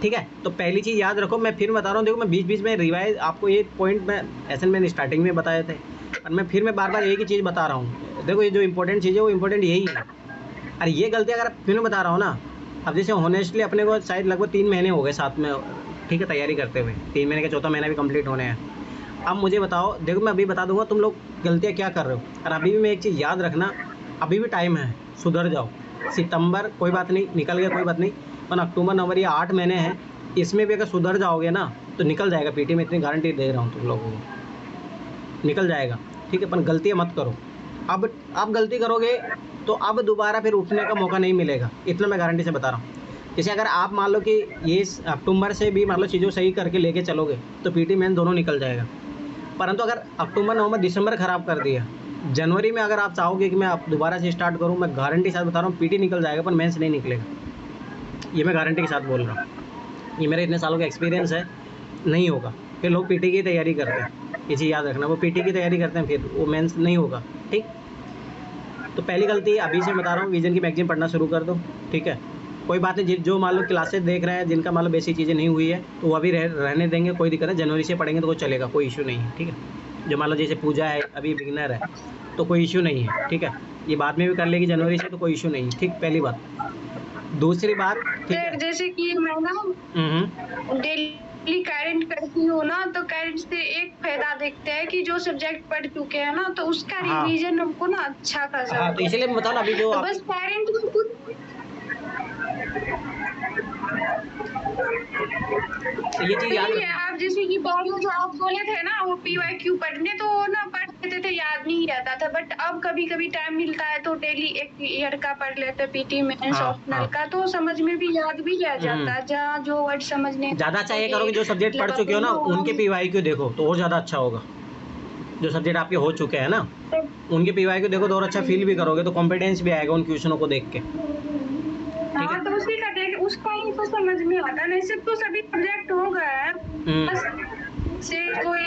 ठीक है। तो पहली चीज़ याद रखो, मैं फिर बता रहा हूँ, देखो मैं बीच बीच में रिवाइज आपको ये पॉइंट मैं ऐसे मैंने स्टार्टिंग में बताए थे और मैं बार बार एक ही चीज़ बता रहा हूँ। देखो ये जो इंपॉर्टेंट चीज़ है वो इंपॉर्टेंट यही है। और ये गलती अगर फिर मैं बता रहा हूँ ना, अब जैसे होनेस्टली अपने को शायद लगभग 3 महीने हो गए साथ में, ठीक है, तैयारी करते हुए। 3 महीने का चौथा महीना भी कंप्लीट होने हैं। अब मुझे बताओ, देखो मैं अभी बता दूंगा तुम लोग गलतियाँ क्या कर रहे हो। और अभी भी मैं एक चीज़ याद रखना, अभी भी टाइम है, सुधर जाओ। सितंबर कोई बात नहीं, निकल गया कोई बात नहीं, पर अक्टूबर नवंबर ये 8 महीने हैं, इसमें भी अगर सुधर जाओगे ना तो निकल जाएगा। पीटी में इतनी गारंटी दे रहा हूँ तुम लोगों को, निकल जाएगा। ठीक है, पर गलतियाँ मत करो। अब गलती करोगे तो अब दोबारा फिर उठने का मौका नहीं मिलेगा, इतना मैं गारंटी से बता रहा हूँ। जैसे अगर आप मान लो कि ये अक्टूबर से भी मान लो चीज़ों सही करके लेके चलोगे तो पीटी मेन दोनों निकल जाएगा। परंतु अगर अक्टूबर नवंबर दिसंबर ख़राब कर दिया, जनवरी में अगर आप चाहोगे कि मैं अब दोबारा से स्टार्ट करूँ, मैं गारंटी के साथ बता रहा हूँ पीटी निकल जाएगा, पर मेंस नहीं निकलेगा। ये मैं गारंटी के साथ बोल रहा हूँ, ये मेरे इतने सालों का एक्सपीरियंस है। नहीं होगा। फिर लोग पीटी की तैयारी करते हैं, ये चीज़ याद रखना, वो पीटी की तैयारी करते हैं फिर वो मेंस नहीं होगा। ठीक, तो पहली गलती अभी से बता रहा हूँ, विजन की मैगजीन पढ़ना शुरू कर दो। ठीक है, कोई बात नहीं, जो मान लो क्लासेस देख रहे हैं जिनका मान लो बेसिक चीज़ें नहीं हुई है तो वो अभी रहने देंगे, कोई दिक्कत नहीं। जनवरी से पढ़ेंगे तो वो चलेगा, कोई इशू नहीं है। ठीक है, जो मान लो जैसे पूजा है अभी बिगिनर है तो कोई इशू नहीं है। ठीक है, ये बाद में भी कर लेगी जनवरी से तो कोई इशू नहीं है। ठीक, पहली बात। दूसरी बात, ठीक है, जैसे कि मैं ना डेली करंट करती हूँ ना, तो करंट से एक फायदा देखते हैं कि जो सब्जेक्ट पढ़ चुके हैं ना तो उसका रिवीजन हमको ना अच्छा खासा। हाँ, तो इसीलिए मैं बताऊँ ना अभी जो तो बस करंट में कुछ तो ये चीज़ याद नहीं है। रखना। आप जैसे कि पहले जो आप बोले थे ना वो पीवाईक्यू पढ़ने, तो ना पढ़ लेते थे, याद नहीं रहता था। बट अब कभी कभी टाइम मिलता है तो डेली एक ईयर का पढ़ लेते, पीटी मेंस ऑप्शनल का, तो समझ में भी याद भी रह जाता है। जहाँ जो वर्ड समझने ज़्यादा अच्छा ये करो कि जो सब्जेक्ट पढ़ चुके हो ना उनके पीवाईक्यू देखो तो और ज़्यादा अच्छा होगा। जो सब्जेक्ट आपके हो चुके हैं ना उनके पीवाईक्यू देखो तो और अच्छा फील भी करोगे, तो कॉन्फिडेंस भी आएगा उन क्वेश्चनों को देख के। ठीक है, तो उसी का देख उसका ही तो समझ में आता, नहीं सिर्फ तो सभी सब्जेक्ट हो गए हैं बस से कोई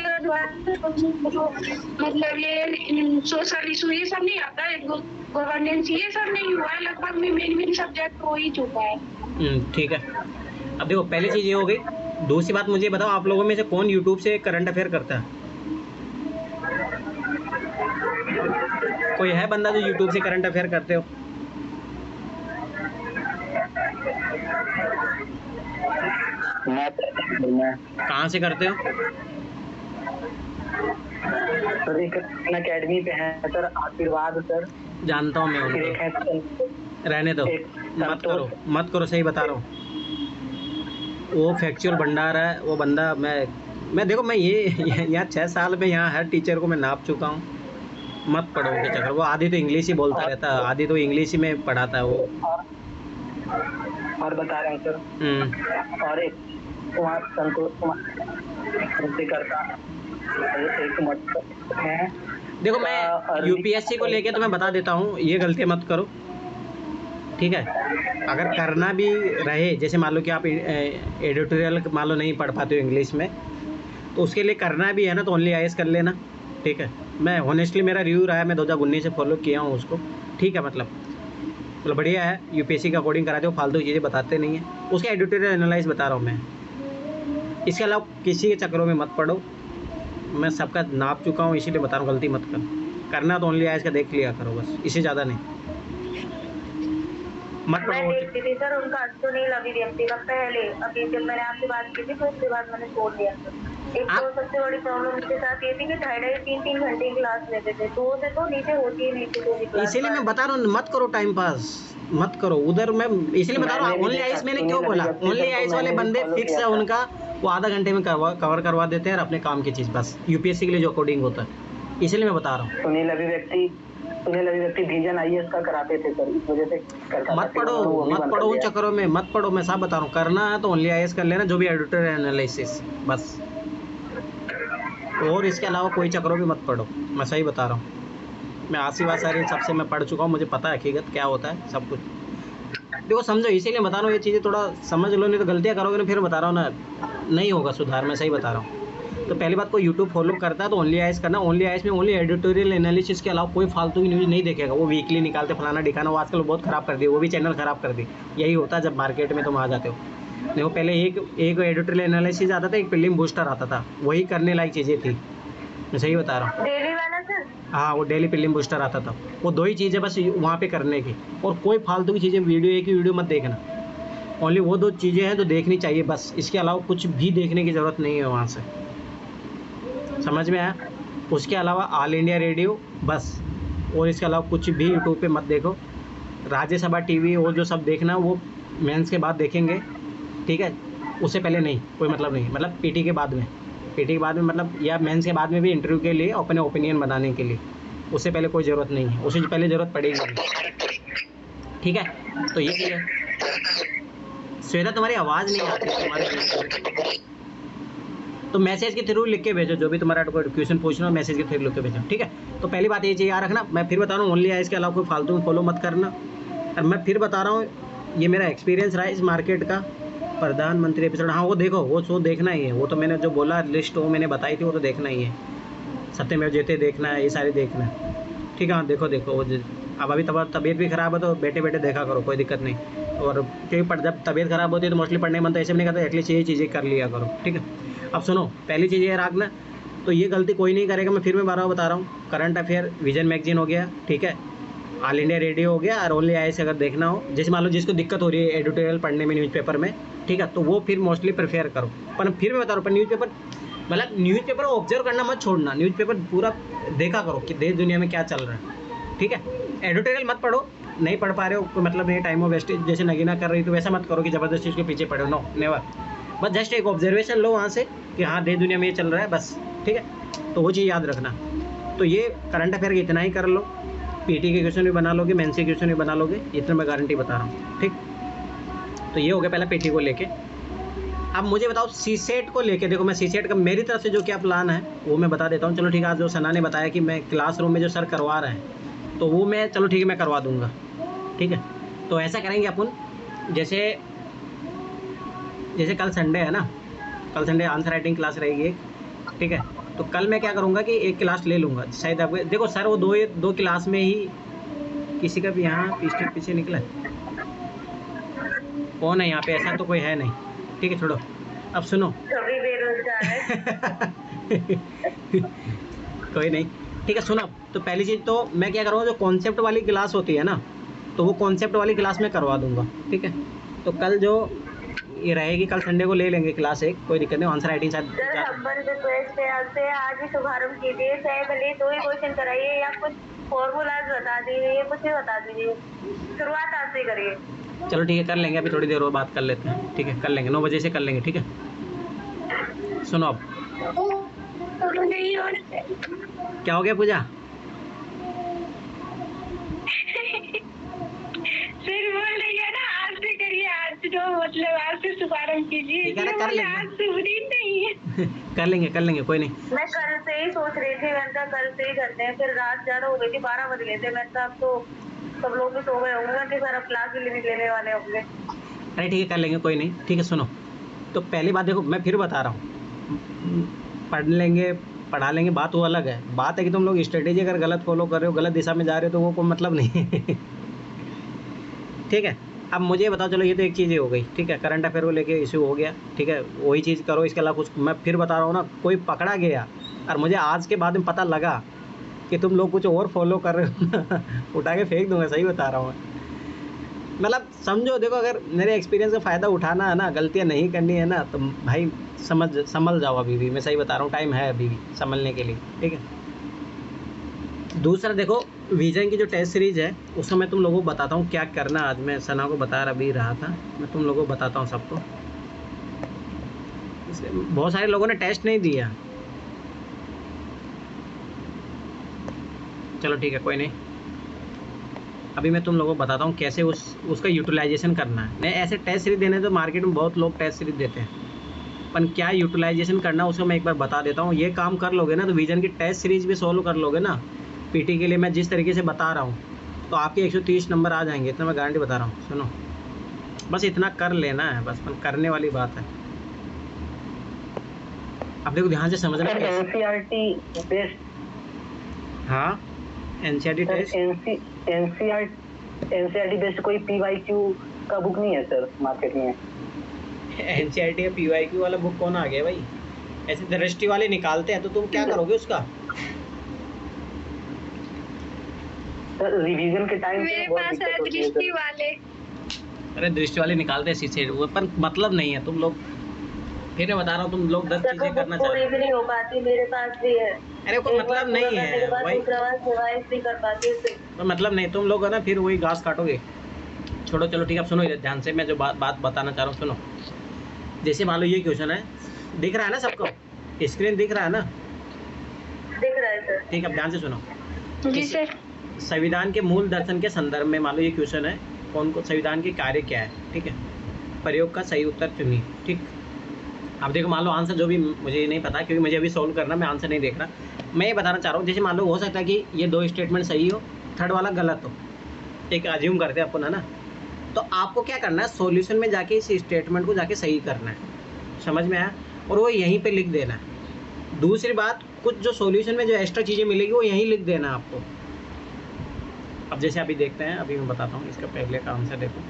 मतलब ये सोशल इशू ये सब नहीं आता है, गवर्नेंस ये सब नहीं हुआ है, लगभग में मेन सब्जेक्ट हो ही चुका है। ठीक है, अब देखो पहली चीज़ ये हो गई। दूसरी बात मुझे बताओ, आप लोगों में से कौन यूट्यूब से करंट अफेयर करता है? कोई है बंदा जो यूट्यूब से करंट अफेयर करते हो? कहाँ से करते हो? सर एक अकेडमी पे है सर, आशीर्वाद सर। जानता हूँ मैं उनको, रहने दो, मत करो, सही बता रहा हूँ। वो फैक्चुअल भंडार है वो बंदा। मैं देखो मैं ये यहाँ 6 साल में यहाँ हर टीचर को मैं नाप चुका हूँ। मत पढ़ो के चक्कर, वो आधी तो इंग्लिश ही बोलता रहता है, आधी तो इंग्लिश ही में पढ़ाता है वो। और बता रहे हैं सर, और एक कुमार संतोष कुमार करता एक मत है। देखो मैं यूपीएससी को लेके तो मैं बता देता हूँ, ये गलती मत करो। ठीक है, अगर करना भी रहे, जैसे मान लो कि आप एडिटोरियल मान लो नहीं पढ़ पाते हो इंग्लिश में, तो उसके लिए करना भी है ना तो ओनली आईएएस कर लेना। ठीक है, मैं ऑनेस्टली मेरा रिव्यू रहा है, मैं 2019 से फॉलो किया हूँ उसको। ठीक है, मतलब बढ़िया है, यूपीएससी का अकॉर्डिंग कराते हो, फालतू चीज़ें बताते नहीं हैं। उसका एडिटोरियल एनालाइज बता रहा हूँ मैं। इसके अलावा किसी के चक्करों में मत पढ़ो, मैं सबका नाप चुका हूँ, इसीलिए बता रहा हूँ गलती मत कर। करना तो ओनली आईएएस का देख लिया करो बस, इससे ज़्यादा नहीं। मत मैं देखती थी सर उनका सुनील अभिव्यक्ति का पहले, अभी जब मैंने आपसे बात की थी तो उसके बाद मैंने छोड़ दिया। एक तो सबसे बड़ी प्रॉब्लम उनके साथ ये थी कि 2.5-3 घंटे की क्लास लेते थे, तो से तो नीचे होती ही नहीं थी। इसीलिए मैं बता रहा हूँ मत करो टाइम पास, मत करो उधर। मैं इसलिए बता रहा हूँ ओनली आईएएस मैंने क्यों बोला, ओनली आईएएस वाले बंदे फिक्स है उनका, वो आधा घंटे में कवर करवा देते हैं अपने काम की चीज़ बस, यूपीएससी के लिए जो अकॉर्डिंग होता है, इसलिए मैं बता रहा हूँ। सुनील अभिव्यक्ति विजन आईएएस का कराते थे सर, इस वजह से मत पढ़ो उन चक्करों में मत पढ़ो। मैं सब बता रहा हूँ, करना है तो ओनली आईएएस कर लेना, जो भी एडिटोरियल एनालिसिस बस, और इसके अलावा कोई चक्करों में मत पढ़ो। मैं सही बता रहा हूँ, मैं आशीर्वाद सारी सबसे मैं पढ़ चुका हूँ, मुझे पता है हकीकत क्या होता है सब कुछ। देखो समझो, इसीलिए बता रहा हूँ ये चीज़ें थोड़ा समझ लो, नहीं तो गलतियाँ करोगे ना फिर बता रहा हूँ ना, नहीं होगा सुधार। मैं सही बता रहा हूँ। तो पहली बात, कोई यूट्यूब फॉलो करता है तो ओनली आईएएस करना। ओनली आईएएस में ओनली एडिटोरियल एनालिसिस के अलावा कोई फालतू की न्यूज़ नहीं देखेगा। वो वीकली निकालते फलाना दिखाना, वो आजकल बहुत ख़राब कर दिए, वो भी चैनल ख़राब कर दी। यही होता है जब मार्केट में तुम आ जाते हो। देखो पहले एक एडिटोरियल एनालिसिस आता था, एक फिल्म बूस्टर आता था, वही करने लायक चीज़ें थी, मैं सही बता रहा हूँ। डेली वाला सर? हाँ, वो डेली फिल्म बूस्टर आता था, वो 2 ही चीज़ें बस वहाँ पे करने की, और कोई फालतू की चीज़ें वीडियो, एक ही वीडियो मत देखना। ओनली वो 2 चीज़ें हैं जो देखनी चाहिए बस, इसके अलावा कुछ भी देखने की ज़रूरत नहीं है वहाँ से, समझ में आया? उसके अलावा ऑल इंडिया रेडियो बस, और इसके अलावा कुछ भी यूट्यूब पे मत देखो। राज्यसभा टीवी वो जो सब देखना वो मेंस के बाद देखेंगे, ठीक है? उससे पहले नहीं, कोई मतलब नहीं, मतलब पीटी के बाद में, पीटी के बाद में मतलब, या मेंस के बाद में भी इंटरव्यू के लिए अपने ओपिनियन बनाने के लिए, उससे पहले कोई ज़रूरत नहीं है, उससे पहले ज़रूरत पड़ेगी नहीं, ठीक है? तो ये चीज़ है। श्वेता तुम्हारी आवाज़ नहीं आती तुम्हारे, तो मैसेज के थ्रू लिख के भेजो, जो भी तुम्हारा क्वेश्चन पूछना हो मैसेज के थ्रू लिख के भेजो, ठीक है? तो पहली बात ये चीज़ याद रखना, मैं फिर बता रहा हूँ, ओनली है, इसके अलावा कोई फालतू फॉलो मत करना। और मैं फिर बता रहा हूँ, ये मेरा एक्सपीरियंस रहा है इस मार्केट का। प्रधानमंत्री एपिसोड, हाँ वो देखो, वो शो देखना ही है, वो तो मैंने जो बोला लिस्ट वो मैंने बताई थी, वो तो देखना ही है। सत्यमेव जयते देखना है, ये सारे देखना है, ठीक है? हाँ देखो वो अब अभी तबीयत भी ख़राब है तो बैठे बैठे देखा करो, कोई दिक्कत नहीं। और क्योंकि जब तबीयत ख़राब होती है तो मोस्टली पढ़ने का मन तो ऐसे भी नहीं करता, एटलीस्ट ये चीज़ें कर लिया करो, ठीक है? अब सुनो, पहली चीज़ ये रखना, तो ये गलती कोई नहीं करेगा, मैं फिर बार बता रहा हूँ। करंट अफेयर विजन मैगजीन हो गया, ठीक है? ऑल इंडिया रेडियो हो गया, और ओनली आईएएस अगर देखना हो, जैसे मान लो जिसको दिक्कत हो रही है एडिटोरियल पढ़ने में न्यूज़पेपर में, ठीक है? तो वो फिर मोस्टली प्रेफर करो। पर फिर मैं बता रहा हूँ, पर न्यूज़पेपर मतलब न्यूज़पेपर ऑब्जर्व करना मत छोड़ना, न्यूज़पेपर पूरा देखा करो कि देश दुनिया में क्या चल रहा है, ठीक है? एडिटोरियल मत पढ़ो, नहीं पढ़ पा रहे हो कोई मतलब नहीं, टाइम ऑफ वेस्टेज जैसे नगीना कर रही तो वैसा मत करो कि ज़बरदस्ती उसके पीछे पढ़ो, नो नेवर। बस जस्ट एक ऑब्जर्वेशन लो वहाँ से कि हाँ देश दुनिया में ये चल रहा है बस, ठीक है? तो वो चीज़ याद रखना। तो ये करंट अफेयर इतना ही कर लो, पीटी के क्वेश्चन भी बना लोगे, मेंस के क्वेश्चन भी बना लोगे, इतना मैं गारंटी बता रहा हूँ, ठीक? तो ये हो गया पहला पीटी को लेके। अब मुझे बताओ सीसेट को लेके, देखो मैं सीसेट का मेरी तरफ से जो क्या प्लान है वो मैं बता देता हूँ। चलो ठीक है, आज जो सना ने बताया कि मैं क्लासरूम में जो सर करवा रहे हैं तो वो मैं, चलो ठीक है मैं करवा दूँगा, ठीक है? तो ऐसा करेंगे अपन, जैसे कल संडे है ना, कल संडे आंसर राइटिंग क्लास रहेगी एक, ठीक है? तो कल मैं क्या करूँगा कि एक क्लास ले लूँगा, शायद आपको देखो सर वो दो क्लास में ही, किसी का भी यहाँ पीछे निकला कौन है यहाँ पे, ऐसा तो कोई है नहीं, ठीक है? छोड़ो, अब सुनो सभी बेरोजगार है। कोई नहीं, ठीक है? सुनो, तो पहली चीज़ तो मैं क्या करूँगा, जो कॉन्सेप्ट वाली क्लास होती है ना, तो वो कॉन्सेप्ट वाली क्लास में करवा दूँगा, ठीक है? तो कल जो ये रहेगी, कल संडे को ले लेंगे क्लास एक, कोई दिक्कत नहीं, आंसर राइटिंग शायद सर हम्बल रिक्वेस्ट है आपसे, आज ही शुभारंभ कीजिए, चाहे भले 2 ही क्वेश्चन कराइए या कुछ फॉर्मूलाज बता दीजिए, कुछ भी बता दीजिए, शुरुआत आज से करिए। चलो ठीक है, कर लेंगे, अभी थोड़ी देर और बात कर लेते हैं, ठीक है? कर लेंगे 9 बजे से कर लेंगे, ठीक है? सुनो अब क्या हो गया पूजा? फिर बोल रही है ना, आज से करिए, आज से जो मतलब आज से शुभारंभ कीजिए, ठीक है ना, कर लेंगे। आज से बुरी नहीं है। कर लेंगे, कोई नहीं। मैं कल से ही सोच रही थी, मैंने कहा कल से ही करते हैं, फिर रात ज़्यादा हो गई थी, 12 बज गए थे, मैंने कहा अब तो सब लोग भी सो गए होंगे, तो सर अब क्लास भी लेने वाले होंगे। अरे ठीक है, कर लेंगे, कोई नहीं, ठीक है? सुनो, तो पहली बात देखो, मैं फिर बता रहा हूँ, पढ़ लेंगे पढ़ा लेंगे, बात वो अलग है, बात है कि तुम लोग स्ट्रेटेजी अगर गलत फॉलो कर रहे हो, गलत दिशा में जा रहे हो, तो वो कोई मतलब नहीं। ठीक है? अब मुझे बताओ, चलो ये तो एक चीज़ ही हो गई, ठीक है? करंट अफेयर को लेके इशू हो गया, ठीक है? वही चीज़ करो, इसके अलावा कुछ मैं फिर बता रहा हूँ ना, कोई पकड़ा गया और मुझे आज के बाद में पता लगा कि तुम लोग कुछ और फॉलो कर रहे हो, उठा के फेंक दूंगा, सही बता रहा हूँ मैं। मतलब समझो, देखो अगर मेरे एक्सपीरियंस का फ़ायदा उठाना है ना, गलतियाँ नहीं करनी है ना, तो भाई संभल जाओ अभी भी, मैं सही बता रहा हूँ, टाइम है अभी भी संभलने के लिए, ठीक है? दूसरा देखो, विजन की जो टेस्ट सीरीज़ है उसमें मैं तुम लोगों को बताता हूँ क्या करना। आज मैं सना को बता अभी रहा था, मैं तुम लोगों को बताता हूँ सबको। बहुत सारे लोगों ने टेस्ट नहीं दिया, चलो ठीक है, कोई नहीं। अभी मैं तुम लोगों को बताता हूँ कैसे उसका यूटिलाइजेशन करना है। नहीं, ऐसे टेस्ट सीरीज देने तो मार्केट में बहुत लोग टेस्ट सीरीज देते हैं, पर क्या यूटिलाइजेशन करना उसको मैं एक बार बता देता हूँ। ये काम कर लोगे ना तो विजन की टेस्ट सीरीज भी सॉल्व कर लोगे ना, पीटी के लिए मैं जिस तरीके से बता रहा हूँ, तो आपके 130 नंबर आ जाएंगे, इतना मैं गारंटी बता रहा हूँ। सुनो, बस इतना कर लेना है, बस करने वाली बात है। अब देखो ध्यान से समझना। एनसीईआरटी बेस्ड, हाँ एनसीईआरटी टेस्ट, एनसीईआरटी बेस्ड कोई पीवाईक्यू का बुक नहीं है सर मार्केट में? एनसीईआरटी या पीवाईक्यू वाला बुक कौन आ गया भाई? ऐसे दृष्टि वाले निकालते हैं तो तुम क्या करोगे उसका? सर रिवीजन के टाइम मेरे पास है दृष्टि वाले। अरे दृष्टि वाले निकालते हैं शीशे, वो पर मतलब नहीं है। तुम लोग, फिर मैं बता रहा हूँ, तुम लोग 10 चीजें करना चाहते हो। भी नहीं हो पाती, मेरे पास भी है। अरे कोई मतलब नहीं है भाई, नहीं कर पाती उससे। तो मतलब नहीं, तुम लोग है ना फिर वही घास काटोगे। छोड़ो, चलो ठीक है, अब सुनो इधर ध्यान से, मैं जो बात बताना चाह रहा हूँ सुनो। जैसे मान लो ये क्वेश्चन है, दिख रहा है ना सबको? स्क्रीन दिख रहा है ना? दिख रहा है सर। ठीक है, अब ध्यान से सुनो। जी सर। संविधान के मूल दर्शन के संदर्भ में मान लो ये क्वेश्चन है, कौन को संविधान के कार्य क्या है, ठीक है? प्रयोग का सही उत्तर चुनिए, ठीक। अब देखो, मान लो आंसर जो भी, मुझे नहीं पता क्योंकि मुझे अभी सोल्व करना, मैं आंसर नहीं देख रहा। मैं ये बताना चाह रहा हूँ, जैसे मान लो हो सकता है कि ये 2 स्टेटमेंट सही हो, थर्ड वाला गलत हो, एक अज्यूम करते हैं अपन, है ना? तो आपको क्या करना है, सॉल्यूशन में जाके इस स्टेटमेंट को जाके सही करना है, समझ में आया? और वो यहीं पे लिख देना है। दूसरी बात, कुछ जो सॉल्यूशन में जो एक्स्ट्रा चीज़ें मिलेगी वो यहीं लिख देना है आपको। अब जैसे अभी देखते हैं, अभी मैं बताता हूँ, इसका पहले का आंसर देखो।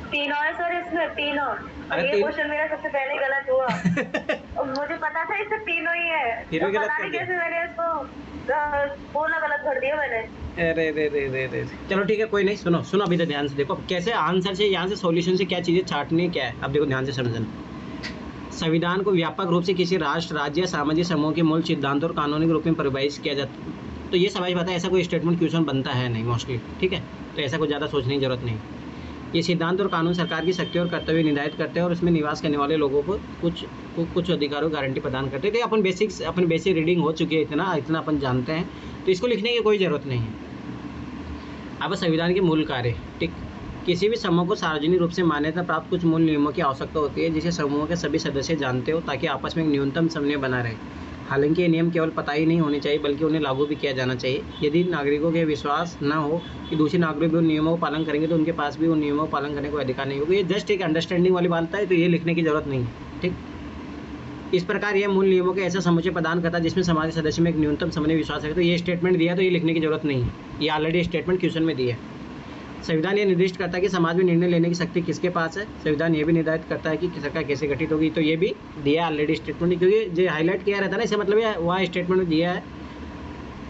तीनों है सर इसमें, तीनों। अरे ये क्वेश्चन मेरा सबसे पहले गलत हुआ। और मुझे पता था इससे तीनों ही है, फिर भी तो गलत पता कर नहीं दिया। कैसे मैंने इसको बोलना गलत कर दिया मैंने। अरे रे रे रे रे, चलो ठीक है, कोई नहीं। सुनो सुनो, अभी तो ध्यान से देखो, अब कैसे आंसर से, यहाँ से सॉल्यूशन से क्या चीज़ें छाटनी क्या है, अब देखो ध्यान से समझना। संविधान को व्यापक रूप से किसी राष्ट्र, राज्य या सामाजिक समूह के मूल सिद्धांतों और कानूनी रूप में परिभाषित किया जाता है। तो ये समझ पाता है, ऐसा कोई स्टेटमेंट क्वेश्चन बनता है नहीं मोस्टली, ठीक है? तो ऐसा कुछ ज़्यादा सोचने की जरूरत नहीं। ये सिद्धांत और कानून सरकार की शक्ति और कर्तव्य निर्धारित करते हैं और उसमें निवास करने वाले लोगों को कुछ अधिकारों की गारंटी प्रदान करते हैं। तो अपन बेसिक रीडिंग हो चुकी है, इतना अपन जानते हैं, तो इसको लिखने की कोई ज़रूरत नहीं है। अब संविधान के मूल कार्य, ठीक। किसी भी समूह को सार्वजनिक रूप से मान्यता प्राप्त कुछ मूल नियमों की आवश्यकता होती है, जिसे समूह के सभी सदस्य जानते हो, ताकि आपस में एक न्यूनतम समन्वय बना रहे। हालांकि ये नियम केवल पता ही नहीं होने चाहिए, बल्कि उन्हें लागू भी किया जाना चाहिए। यदि नागरिकों के विश्वास न हो कि दूसरे नागरिक भी उन नियमों का पालन करेंगे, तो उनके पास भी उन नियमों का पालन करने का अधिकार नहीं होगा। ये जस्ट एक अंडरस्टैंडिंग वाली बात है, तो ये लिखने की जरूरत नहीं है, ठीक। इस प्रकार यह मूल नियमों के ऐसा समुच्चय प्रदान करता है जिसमें समाज के सदस्य में एक न्यूनतम समन्वय विश्वास है। तो ये स्टेटमेंट दिया, तो ये लिखने की जरूरत नहीं है, ये ऑलरेडी स्टेटमेंट क्वेश्चन में दिया है। संविधान ये निर्दिष्ट करता है कि समाज में निर्णय लेने की शक्ति किसके पास है। संविधान ये भी निर्धारित करता है कि सरकार कैसे गठित होगी, तो ये भी दिया है ऑलरेडी स्टेटमेंट, क्योंकि जो हाईलाइट किया रहता है ना, इससे मतलब ये वहाँ स्टेटमेंट में दिया है।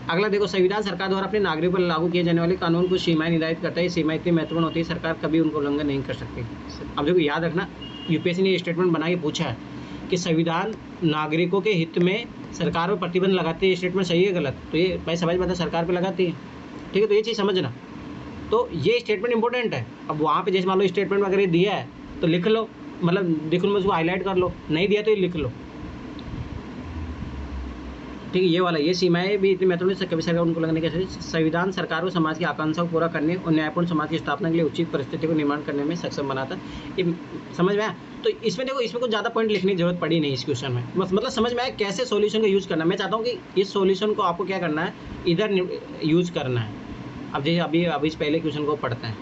अगला देखो, संविधान सरकार द्वारा अपने नागरिकों पर लागू किए जाने वाले कानून को सीमाएं निर्धारित करता है। ये सीमाएं इतनी महत्वपूर्ण होती है, सरकार कभी उनको उल्लंघन नहीं कर सकती। अब देखो याद रखना, यूपीएससी ने ये स्टेटमेंट बना के पूछा है कि संविधान नागरिकों के हित में सरकार पर प्रतिबंध लगाती है, स्टेटमेंट सही है गलत? तो ये भाई समझ पाता, सरकार पर लगाती है, ठीक है? तो ये चीज़ समझना, तो ये स्टेटमेंट इंपॉर्टेंट है। अब वहाँ पे जैसे मान लो स्टेटमेंट अगर ये दिया है तो लिख लो, मतलब देखो मैं उसको हाईलाइट कर लो, नहीं दिया तो ये लिख लो, ठीक है? ये वाला, ये सीमाएं भी इतनी महत्वपूर्ण है, कभी सरकार उनको लगने के। संविधान सरकार को समाज की आकांक्षाओं को पूरा करने और न्यायपूर्ण समाज की स्थापना के लिए उचित परिस्थिति को निर्माण करने में सक्षम बनाता है। ये समझ में आया? तो इसमें देखो, इसमें कुछ ज़्यादा पॉइंट लिखने की जरूरत पड़ी नहीं इस क्वेश्चन में, बस मतलब समझ में आया कैसे सॉल्यूशन का यूज़ करना है। मैं चाहता हूँ कि इस सॉल्यूशन को आपको क्या करना है, इधर यूज़ करना है। अब जैसे अभी इस पहले क्वेश्चन को पढ़ते हैं,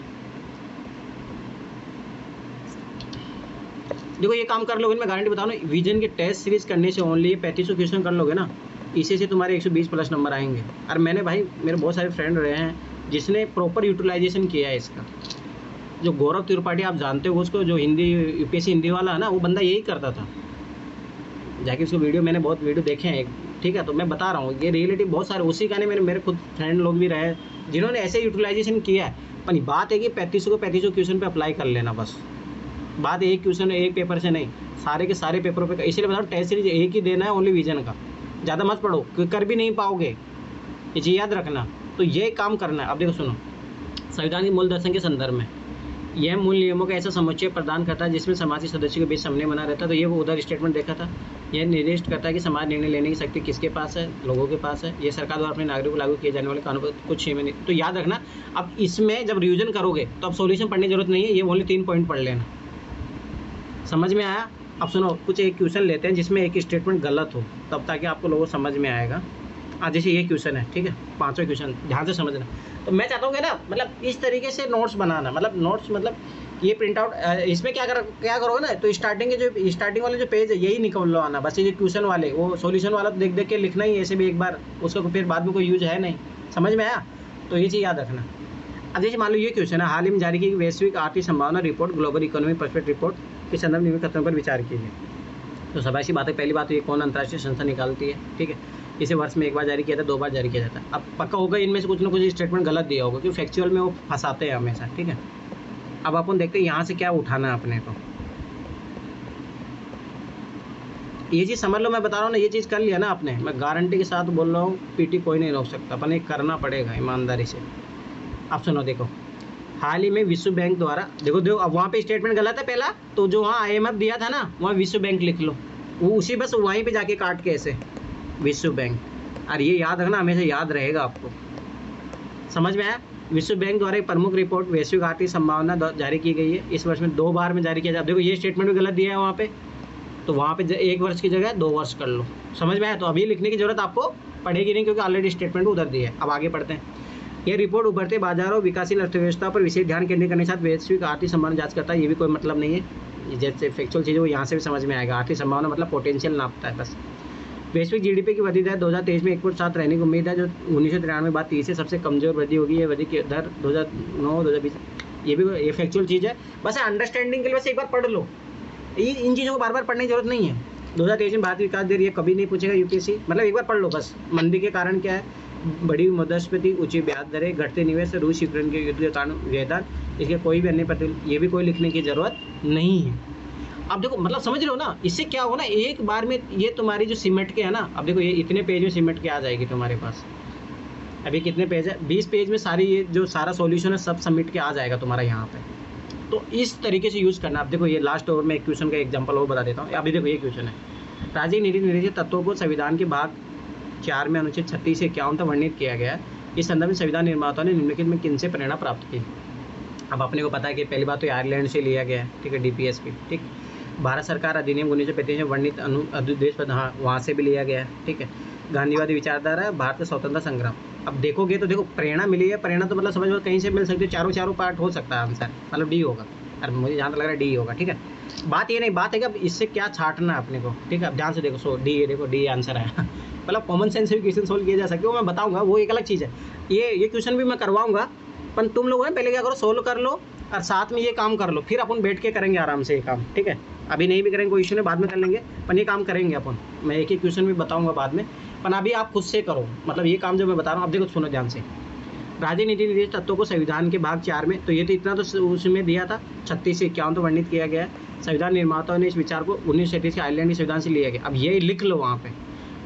देखो ये काम कर लोगे, मैं गारंटी बता रहा हूँ, विजन के टेस्ट सीरीज करने से ओनली 3500 क्वेश्चन कर लोगे ना, इसी से तुम्हारे 120 प्लस नंबर आएंगे। और मैंने भाई, मेरे बहुत सारे फ्रेंड रहे हैं जिसने प्रॉपर यूटिलाइजेशन किया है इसका। जो गौरव त्रिपाठी आप जानते हो उसको, जो हिंदी यूपीएससी हिंदी वाला है ना, वो बंदा यही करता था। जाके उसको वीडियो, मैंने बहुत वीडियो देखे हैं, ठीक है? तो मैं बता रहा हूँ, ये रियलिटी बहुत सारे उसी का नहीं, मेरे खुद फ्रेंड लोग भी रहे जिन्होंने ऐसे यूटिलाइजेशन किया है। पर बात है कि 3500 क्वेश्चन पे अप्लाई कर लेना, बस बात एक क्वेश्चन एक पेपर से नहीं, सारे के सारे पेपरों पे। इसलिए बताओ, टेस्ट सीरीज एक ही देना है, ओनली विजन का। ज़्यादा मत पढ़ो, क्योंकि कर भी नहीं पाओगे, ये चीज़ याद रखना। तो ये काम करना है। अब देखो सुनो, संविधान के मूल दर्शन के संदर्भ में यह मूल नियमों का ऐसा समुच्चय प्रदान करता है जिसमें समाज के सदस्यों के बीच समन्वय बना रहता है। तो ये वो उधर स्टेटमेंट देखा था, यह निर्दिष्ट करता है कि समाज निर्णय लेने की शक्ति किसके पास है, लोगों के पास है। ये सरकार द्वारा अपने नागरिकों को लागू किए जाने वाले कानून कुछ सीमा नहीं। तो याद रखना, अब इसमें जब रिविजन करोगे तो अब सॉल्यूशन पढ़ने की जरूरत नहीं है, ये ओनली 3 पॉइंट पढ़ लेना। समझ में आया? अब सुनो, कुछ एक क्वेश्चन लेते हैं जिसमें एक स्टेटमेंट गलत हो, तब ताकि आपको लोगों को समझ में आएगा। जैसे ये क्वेश्चन है, ठीक है, 5वां क्वेश्चन, ध्यान से समझना। तो मैं चाहता हूँ कि ना, मतलब इस तरीके से नोट्स बनाना, मतलब नोट्स मतलब ये प्रिंट आउट, इसमें क्या करोगे ना, तो स्टार्टिंग वाले जो पेज है यही निकाल लो आना, बस ये क्वेश्चन वाले, वो सॉल्यूशन वाला तो देख के लिखना ही ऐसे भी एक बार, उसका फिर बाद में कोई यूज है नहीं। समझ में आया? तो ये चीज़ याद रखना। अब जैसे मान लो ये क्वेश्चन है, हाल ही में जारी की गई वैश्विक आर्थिक संभावना report global economy perspective report के संदर्भ में खत्म पर विचार कीजिए। तो सभाषी बात है, पहली बात तो ये कौन अंतर्राष्ट्रीय संस्था निकालती है, ठीक है। इसे वर्ष में एक बार जारी किया था, 2 बार जारी किया जाता है। अब पक्का होगा इनमें से कुछ ना कुछ स्टेटमेंट गलत दिया होगा, क्योंकि फैक्चुअल में वो फंसाते हैं हमेशा, ठीक है। अब अपन देखते हैं यहाँ से क्या उठाना है अपने को। ये चीज़ समझ लो, मैं बता रहा हूँ ना, ये चीज़ कर लिया ना आपने, मैं गारंटी के साथ बोल रहा हूँ, पीटी कोई नहीं रोक सकता, अपन ये करना पड़ेगा ईमानदारी से। अब सुनो, देखो हाल ही में विश्व बैंक द्वारा, देखो अब वहाँ पे स्टेटमेंट गलत है पहला, तो जो वहाँ IMF दिया था ना, वहाँ विश्व बैंक लिख लो, वो उसी बस वहीं पे जाके काट के ऐसे विश्व बैंक। और ये याद रखना, हमेशा याद रहेगा आपको, समझ में आया। विश्व बैंक द्वारा एक प्रमुख रिपोर्ट वैश्विक आर्थिक संभावना जारी की गई है, इस वर्ष में 2 बार में जारी किया जाए। देखो ये स्टेटमेंट भी गलत दिया है वहाँ पे, तो वहाँ पे 1 वर्ष की जगह 2 वर्ष कर लो, समझ में आया। तो अभी लिखने की जरूरत आपको पड़ेगी नहीं, क्योंकि ऑलरेडी स्टेटमेंट उधर दिया है। अब आगे पढ़ते हैं। यह रिपोर्ट उभरते बाजारों, विकासशील अर्थव्यवस्था पर विशेष ध्यान केंद्रित करने के साथ वैश्विक आर्थिक संभावना जांच करता है। ये भी कोई मतलब नहीं है, जैसे फैक्चुअल चीज़ वो यहाँ से भी समझ में आएगा। आर्थिक संभावना मतलब पोटेंशियल नापता है बस। वैश्विक GDP की वृद्धि दर 2023 में 1.7 रहने की उम्मीद है, जो 1993 बाद 30 से सबसे कमजोर वृद्धि होगी। ये वृद्धि की दर 2009-2020, ये फैक्चुअल चीज़ है, बस अंडरस्टैंडिंग के लिए बस एक बार पढ़ लो। इन चीज़ों को बार बार पढ़ने की जरूरत नहीं है। 2023 में भारत विकास दर ये कभी नहीं पूछेगा UPSC, मतलब एक बार पढ़ लो बस। मंदी के कारण क्या है, बड़ी मुद्रास्फीति, ऊंची ब्याज दरें, घटते निवेश, रूस यूक्रेन के युद्ध के कारण व्यवधान, इसके कोई भी अन्य प्रतिकूल, ये भी कोई लिखने की जरूरत नहीं है। अब देखो मतलब समझ रहे हो ना, इससे क्या होगा ना, एक बार में ये तुम्हारी जो सिमट के है ना, अब देखो ये इतने पेज में सिमट के आ जाएगी तुम्हारे पास। अभी कितने पेज है, 20 पेज में सारी ये जो सारा सॉल्यूशन है सब सबमिट के आ जाएगा तुम्हारा यहाँ पे। तो इस तरीके से यूज़ करना। अब देखो ये लास्ट ओवर में एक क्वेश्चन का एग्जाम्पल और बता देता हूँ। अभी देखो ये क्वेश्चन है, राज्य नीति निर्देशित तत्वों को संविधान के भाग 4 में अनुच्छेद 36 से 51 तक वर्णित किया गया है। इस संदर्भ में संविधान निर्माताओं ने निम्नलिखित में किन से प्रेरणा प्राप्त की। अब अपने को पता है कि पहली बात तो आयरलैंड से लिया गया है, ठीक है, DPSP, ठीक। भारत सरकार अधिनियम 1935 में वर्णित अनुदेश पर, हाँ वहाँ से भी लिया गया है, ठीक है। गांधीवादी विचारधारा है, भारत का स्वतंत्रता संग्राम। अब देखोगे तो देखो प्रेरणा मिली है, प्रेरणा तो मतलब समझ में कहीं से मिल सकती है, चारों पार्ट हो सकता है आंसर, मतलब D होगा। और मुझे जहाँ तक लग रहा है D होगा, ठीक है। बात ये नहीं, बात है कि अब इससे क्या छाटना है अपने को, ठीक है। अब ध्यान से देखो, सो D, देखो D आंसर है। मतलब कॉमन सेंस से भी क्वेश्चन सोल्व किए जा सकते हो, मैं बताऊंगा, वो एक अलग चीज़ है। ये क्वेश्चन भी मैं करवाऊंगा, पर तुम लोग हैं पहले क्या करो, सोल्व कर लो और साथ में ये काम कर लो, फिर अपन बैठ के करेंगे आराम से ये काम, ठीक है। अभी नहीं भी करेंगे कोई इशू नहीं, बाद में कर लेंगे, पर ये काम करेंगे अपन। मैं एक क्वेश्चन भी बताऊंगा बाद में, पर अभी आप खुद से करो, मतलब ये काम जो मैं बता रहा हूँ। अब देखो सुनो ध्यान से, राज्य नीति निर्देशित तत्वों को संविधान के भाग 4 में, तो ये तो इतना तो उसमें दिया था, 36 से 51 तो वर्णित किया गया है। संविधान निर्माताओं ने इस विचार को 1937 के आयरलैंड के संविधान से लिया गया। अब ये लिख लो वहाँ पे,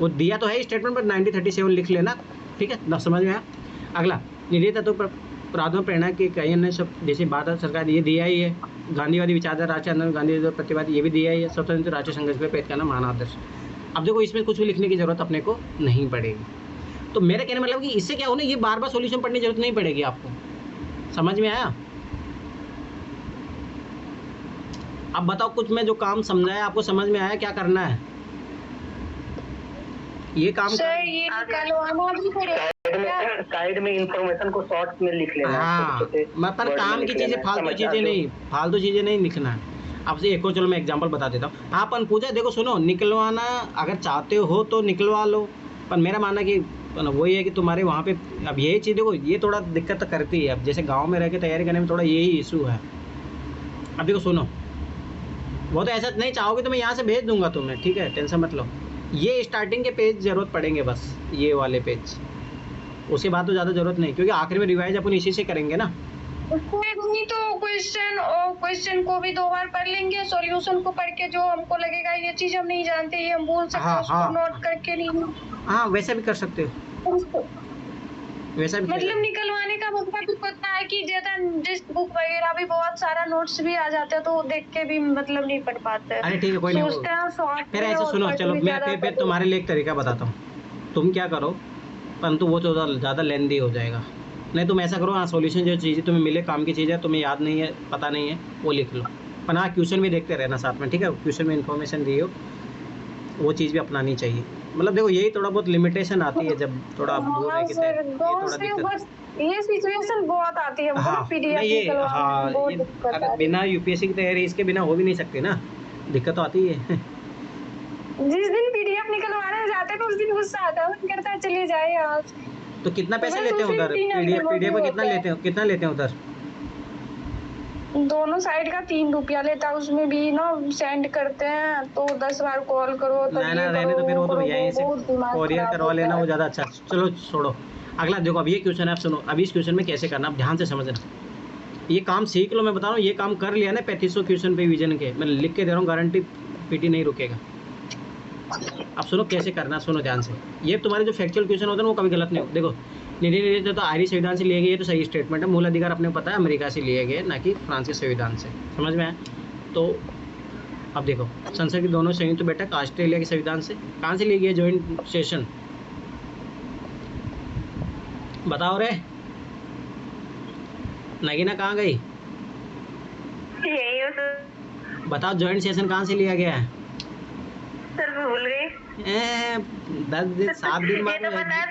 वो दिया तो है स्टेटमेंट पर, 1937 लिख लेना, ठीक है ना, समझ में आया। अगला, निधि तत्व पर प्रावधान प्रेरणा के कई अन्य सब, जैसे भारत सरकार ये दिया ही है। गांधीवादी विचारधारा, राष्ट्रीय आंदोलन, गांधी प्रतिवाद, ये भी दिया ही है। स्वतंत्र राष्ट्रीय संघर्ष में पेश करना महान आदर्श। अब देखो इसमें कुछ भी लिखने की जरूरत अपने को नहीं पड़ेगी। तो मेरा कहने मतलब कि इससे क्या होना, ये बार बार सॉल्यूशन पढ़ने की जरूरत नहीं पड़ेगी आपको, समझ में आया। अब बताओ कुछ मैं जो काम समझाया आपको समझ में आया, क्या करना है ये काम सर, ये निकलवाना भी पड़ेगा। साइड में इंफॉर्मेशन को शॉर्ट में लिख लेना। हाँ, मतलब काम की चीजें, फालतू चीजें नहीं लिखना है। आपसे एक और चलो मैं एग्जांपल बता देता हूँ। हाँ अपन पूछा, देखो सुनो, निकलवाना अगर चाहते हो तो निकलवा लो, पर मेरा मानना कि वही है कि तुम्हारे वहाँ पे, अब यही चीज़ देखो ये थोड़ा दिक्कत करती है। अब जैसे गांव में रह के तैयारी करने में थोड़ा यही इशू है। अब देखो सुनो, वो तो ऐसा नहीं चाहोगे तो मैं यहाँ से भेज दूंगा तुम्हें, ठीक है, टेंशन मत लो। ये स्टार्टिंग के पेज जरूरत पड़ेंगे बस, ये वाले पेज, उसके बाद तो ज़्यादा जरूरत नहीं, क्योंकि आखिर में रिवाइज अपन इसी से करेंगे ना। नहीं तो क्वेश्चन को भी 2 बार पढ़ लेंगे, सॉल्यूशन को पढ़ के जो हमको लगेगा ये चीज हम नहीं जानते, ये हम बोल सकते हैं, उसको नोट करके नहीं। हाँ वैसा भी कर सकते हो, वैसा भी मतलब निकलवाने का मतलब भी पता है कि जिस बुक वगैरह भी बहुत सारा नोट्स भी आ जाते हैं, तो देख के भी मतलब नहीं पढ़ पाते। अरे ठीक है, कोई नहीं, फिर ऐसे सुनो, चलो मैं फिर तुम्हारे लिए एक तरीका बताता हूँ। तुम क्या करो, परंतु वो तो ज़्यादा लेंदी हो जाएगा, नहीं तुम ऐसा करो, हाँ सॉल्यूशन जो चीज़ें तुम्हें मिले, काम की चीज़ है, तुम्हें याद नहीं है, पता नहीं है, वो लिख लो। पर हाँ क्वेश्चन भी देखते रहना साथ में, ठीक है, क्वेश्चन में इन्फॉर्मेशन दी हो वो चीज़ भी अपनानी चाहिए। मतलब देखो यही थोड़ा बहुत लिमिटेशन आती है जब थोड़ा दूर है, ये सिचुएशन बहुत आती है। हाँ ये, हाँ अगर बिना UPSC की तैयारी इसके बिना हो भी नहीं सकती ना, दिक्कत तो आती है। जिस दिन PDF निकलवाने जाते हैं तो उस दिन गुस्सा आता है, मन करता है चले जाए यहाँ। तो कितना पैसे तो लेते हो उधर? 300 पीडीएफ पे कितना होते हैं। कितना लेते हैं उधर? दोनों साइड का 3 रुपया लेता है, उसमें भी ना सेंड करते हैं तो 10 बार कॉल करो तब ना ये ना करो रहने तो फिर, वो वो तो करो, यहीं से बहुत दिमाग कोरियर खराब करवा लेना, होता वो है। ज़्यादा अच्छा है। चलो छोड़ो, अगला देखो। अब ये क्वेश्चन है, आप सुनो। अब इस क्वेश्चन में कैसे करना, आप ध्यान से समझना। ये काम सीख लो, मैं बता रहा हूँ। ये काम कर लिया ना 3500 क्वेश्चन पे विजन के, मैं लिख के दे रहा हूँ, गारंटी पीटी नहीं रुकेगा। अब सुनो कैसे करना, सुनो ध्यान से। ये तुम्हारे जो फैक्चुअल क्वेश्चन होते हैं वो कभी गलत नहीं हो। देखो, निधि निधि तो आयरिश संविधान से लिए गए, ये तो सही स्टेटमेंट है। मूल अधिकार अपने को पता है अमेरिका से लिए गए, ना कि फ्रांस के संविधान से। समझ में आया? तो अब देखो, संसद की दोनों संयुक्त बैठक ऑस्ट्रेलिया के संविधान से। कहाँ से ली गई ज्वाइंट सेशन? बताओ रे नगीना, कहाँ गई? यही हो सर। बताओ ज्वाइंट सेशन कहाँ से लिया गया है? सर भूल गई। 7 दिन ये बाद तो पता है,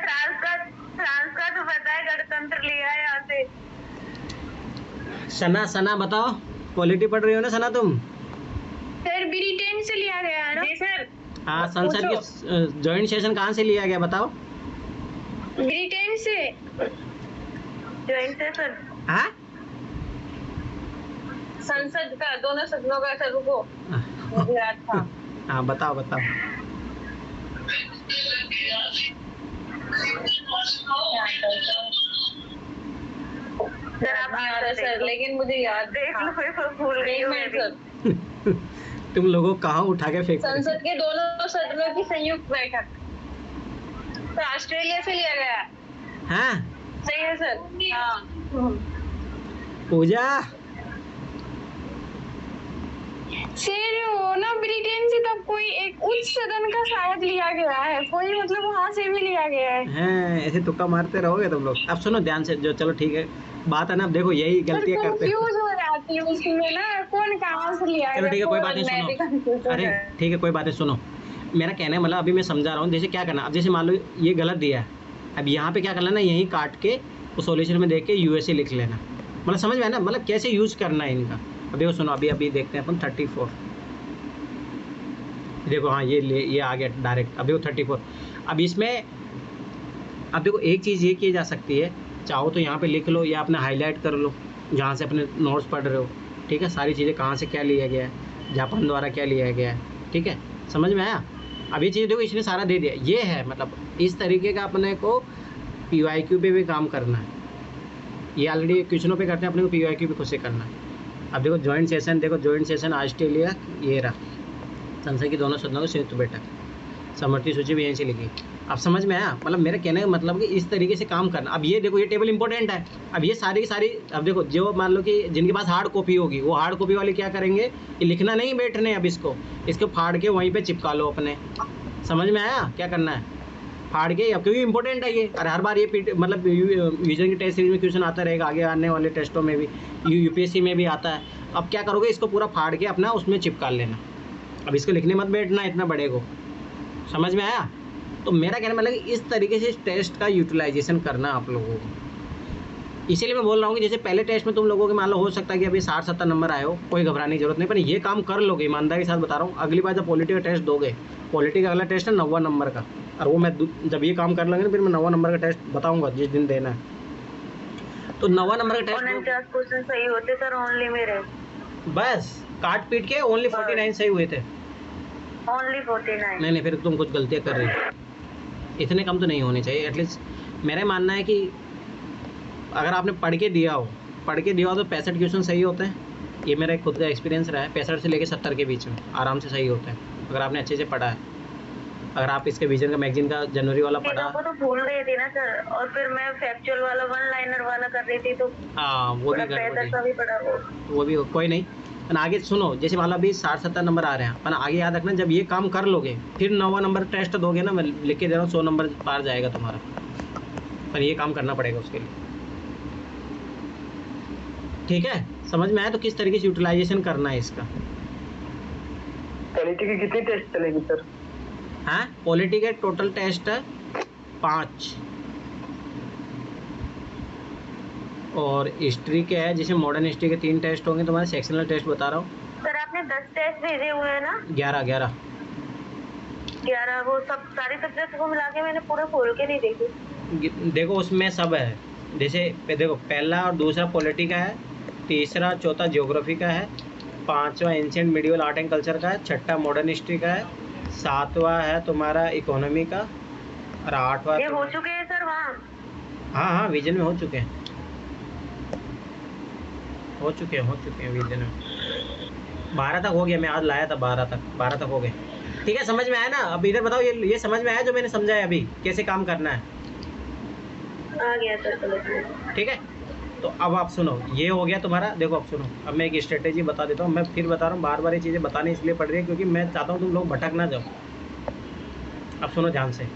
फ्रांस का तो पता है, गणतंत्र लिया है यहाँ से। सना बताओ, पॉलिटी पढ़ रही हो ना सना तुम? सर ब्रिटेन से लिया गया है ना? जी सर। हाँ, संसद की ज्वाइंट सेशन कहाँ से लिया गया बताओ? ब्रिटेन से। ज्वाइंट सेशन हाँ संसद का, दोनों सदनों का। सर रुको, मुझे याद था। हाँ बताओ। सर आप याद है सर, लेकिन मुझे याद देख लो, भूल गई हूँ मैं भी। तुम लोगों को कहाँ उठा के फेंक? संसद के दोनों सदनों की संयुक्त बैठक तो ऑस्ट्रेलिया से लिया गया है। हाँ सही है सर। हाँ पूजा, सर वो ना ब्रिटेन से तब कोई एक उच्च सदन का शायद लिया गया है, कोई मतलब वहां से भी लिया गया है। हैं ऐसे तुक्का मारते रहोगे तुम लोग। अब सुनो ध्यान से, जो चलो ठीक है बात है ना। अब देखो यही गलतियाँ करते हैं। कंफ्यूज हो जाती है उसमें ना, कौन कहाँ से लिया चलो गया। ठीक है, कोई बात नहीं, मैं भी सुनो। confused हो अरे गया। ठीक है, कोई बात नहीं, सुनो। मेरा कहना है मतलब अभी मैं समझा रहा हूँ। जैसे क्या करना, अब जैसे मान लो ये गलत दिया है, अब यहाँ पे क्या कर लेना, यहीं काट के उस सॉल्यूशन में देख के यूएसए लिख लेना। मतलब समझ में आया ना, मतलब कैसे यूज़ करना है इनका। अब देखो सुनो, अभी देखते हैं अपन 34। देखो हाँ, ये आ गया डायरेक्ट। अब देखो 34। अब इसमें अब देखो एक चीज़ ये की जा सकती है, चाहो तो यहाँ पे लिख लो या अपने हाईलाइट कर लो जहाँ से अपने नोट्स पढ़ रहे हो। ठीक है, सारी चीज़ें कहाँ से क्या लिया गया है, जापान द्वारा क्या लिया गया है। ठीक है, समझ में आया? अब ये चीज़ देखो इसने सारा दे दिया। ये है मतलब इस तरीके का अपने को PYQ पे भी काम करना है। ये ऑलरेडी क्वेश्चनों पे करते हैं, अपने को PYQ पे खुद से करना है। अब देखो जॉइंट सेशन, देखो जॉइंट सेशन ऑस्ट्रेलिया, ये रहा संसद की दोनों सदनों की संयुक्त बैठक, समर्थी सूची भी यहीं से लिखी। अब समझ में आया? मतलब मेरे कहने का मतलब कि इस तरीके से काम करना। अब ये देखो ये टेबल इंपॉर्टेंट है। अब ये सारी की सारी, अब देखो जो मान लो कि जिनके पास हार्ड कॉपी होगी वो हार्ड कॉपी वाले क्या करेंगे, ये लिखना नहीं बैठने, अब इसको फाड़ के वहीं पे चिपका लो अपने। समझ में आया क्या करना है? फाड़ के, अब क्योंकि इंपॉर्टेंट है ये, और हर बार ये मतलब विजन की टेस्ट सीरीज में क्वेश्चन आता रहेगा, आगे आने वाले टेस्टों में भी, UPSC में भी आता है। अब क्या करोगे, इसको पूरा फाड़ के अपना उसमें चिपका लेना। अब इसको लिखने मत बैठना इतना बड़े को। समझ में आया? तो मेरा कहना मतलब कि इस तरीके से इस टेस्ट का यूटिलाइजेशन करना आप लोगों को। इसीलिए मैं बोल रहा हूँ कि जैसे पहले टेस्ट में तुम लोगों के मान लो हो सकता है कि अभी 60-70 नंबर आए हो, कोई घबराने की जरूरत नहीं, पर ये काम कर लोगे ईमानदारी के साथ बता रहा हूँ। अगली बार जब पॉलिटी का टेस्ट दोगे, पॉलिटी का अगला टेस्ट है 90 नंबर का, और वो मैं जब ये काम कर लेंगे ना फिर मैं 90 नंबर का टेस्ट बताऊँगा जिस दिन देना है। तो 90 नंबर का 49 टेस्ट क्वेश्चन सही होते सर, ओनली मेरे। बस काट पीट के ओनली 49 सही हुए थे। ओनली 49। नहीं फिर तुम कुछ गलतियाँ कर रही हो। इतने कम तो नहीं होने चाहिए। एटलीस्ट मेरा मानना है कि अगर आपने पढ़ के दिया हो तो 65 क्वेश्चन सही होते हैं। ये मेरा एक खुद का एक्सपीरियंस रहा है। 65 से लेकर 70 के बीच में आराम से सही होता है अगर आपने अच्छे से पढ़ा है। अगर आप इसके विजन का मैगजीन का जनवरी वाला पढ़ा, को तो भूल गई थी ना सर, और फिर मैं फैक्चुअल वाला 1 लाइनर वाला कर रही थी तो हाँ वो भी भी पढ़ा वो भी कोई नहीं। पर आगे सुनो, जैसे मान लो अभी 60-70 नंबर आ रहे हैं, पर आगे याद रखना जब ये काम कर लोगे फिर 90 नंबर टेस्ट दोगे ना, मैं लिख के दे रहा हूँ 100 नंबर पार जाएगा तुम्हारा। पर ये काम करना पड़ेगा उसके लिए। ठीक है, समझ में आया? तो किस तरीके से यूटिलाइजेशन करना है इसका। पॉलिटी की कितनी टेस्ट चलेगी सर? हाँ, पॉलिटी के टोटल टेस्ट है 5, और हिस्ट्री के है, जैसे मॉडर्न हिस्ट्री के 3 टेस्ट होंगे तुम्हारे। सेक्शनल टेस्ट बता रहा हूँ सर। आपने 10 टेस्ट भेजे हुए हैं ना? 11। वो सब सारे सब्जेक्ट को मिला के मैंने पूरे खोल के नहीं देखे। देखो उसमें सब है, जैसे देखो पहला और दूसरा पॉलिटी का है, तीसरा चौथा ज्योग्राफी का है, पांचवा ancient medieval art and culture का है, छठा मॉडर्न हिस्ट्री का है, सातवां है तुम्हारा इकोनॉमी का, और आठवां ये हो चुके हैं सर वहाँ? हाँ हाँ विजन में हो चुके हैं, हो चुके हैं विजन में। 12 तक हो गया, मैं आज लाया था 12 तक हो गए। ठीक है, समझ में आया ना? अब इधर बताओ, ये समझ में आया जो मैंने समझाया अभी कैसे काम करना है? आ गया सर, समझ में। ठीक है, तो अब आप सुनो, ये हो गया तुम्हारा। देखो अब सुनो, अब मैं एक स्ट्रेटेजी बता देता हूँ। मैं फिर बता रहा हूँ, बार बार ये चीज़ें बताने इसलिए पड़ रही है क्योंकि मैं चाहता हूँ तुम लोग भटक ना जाओ। अब सुनो ध्यान से।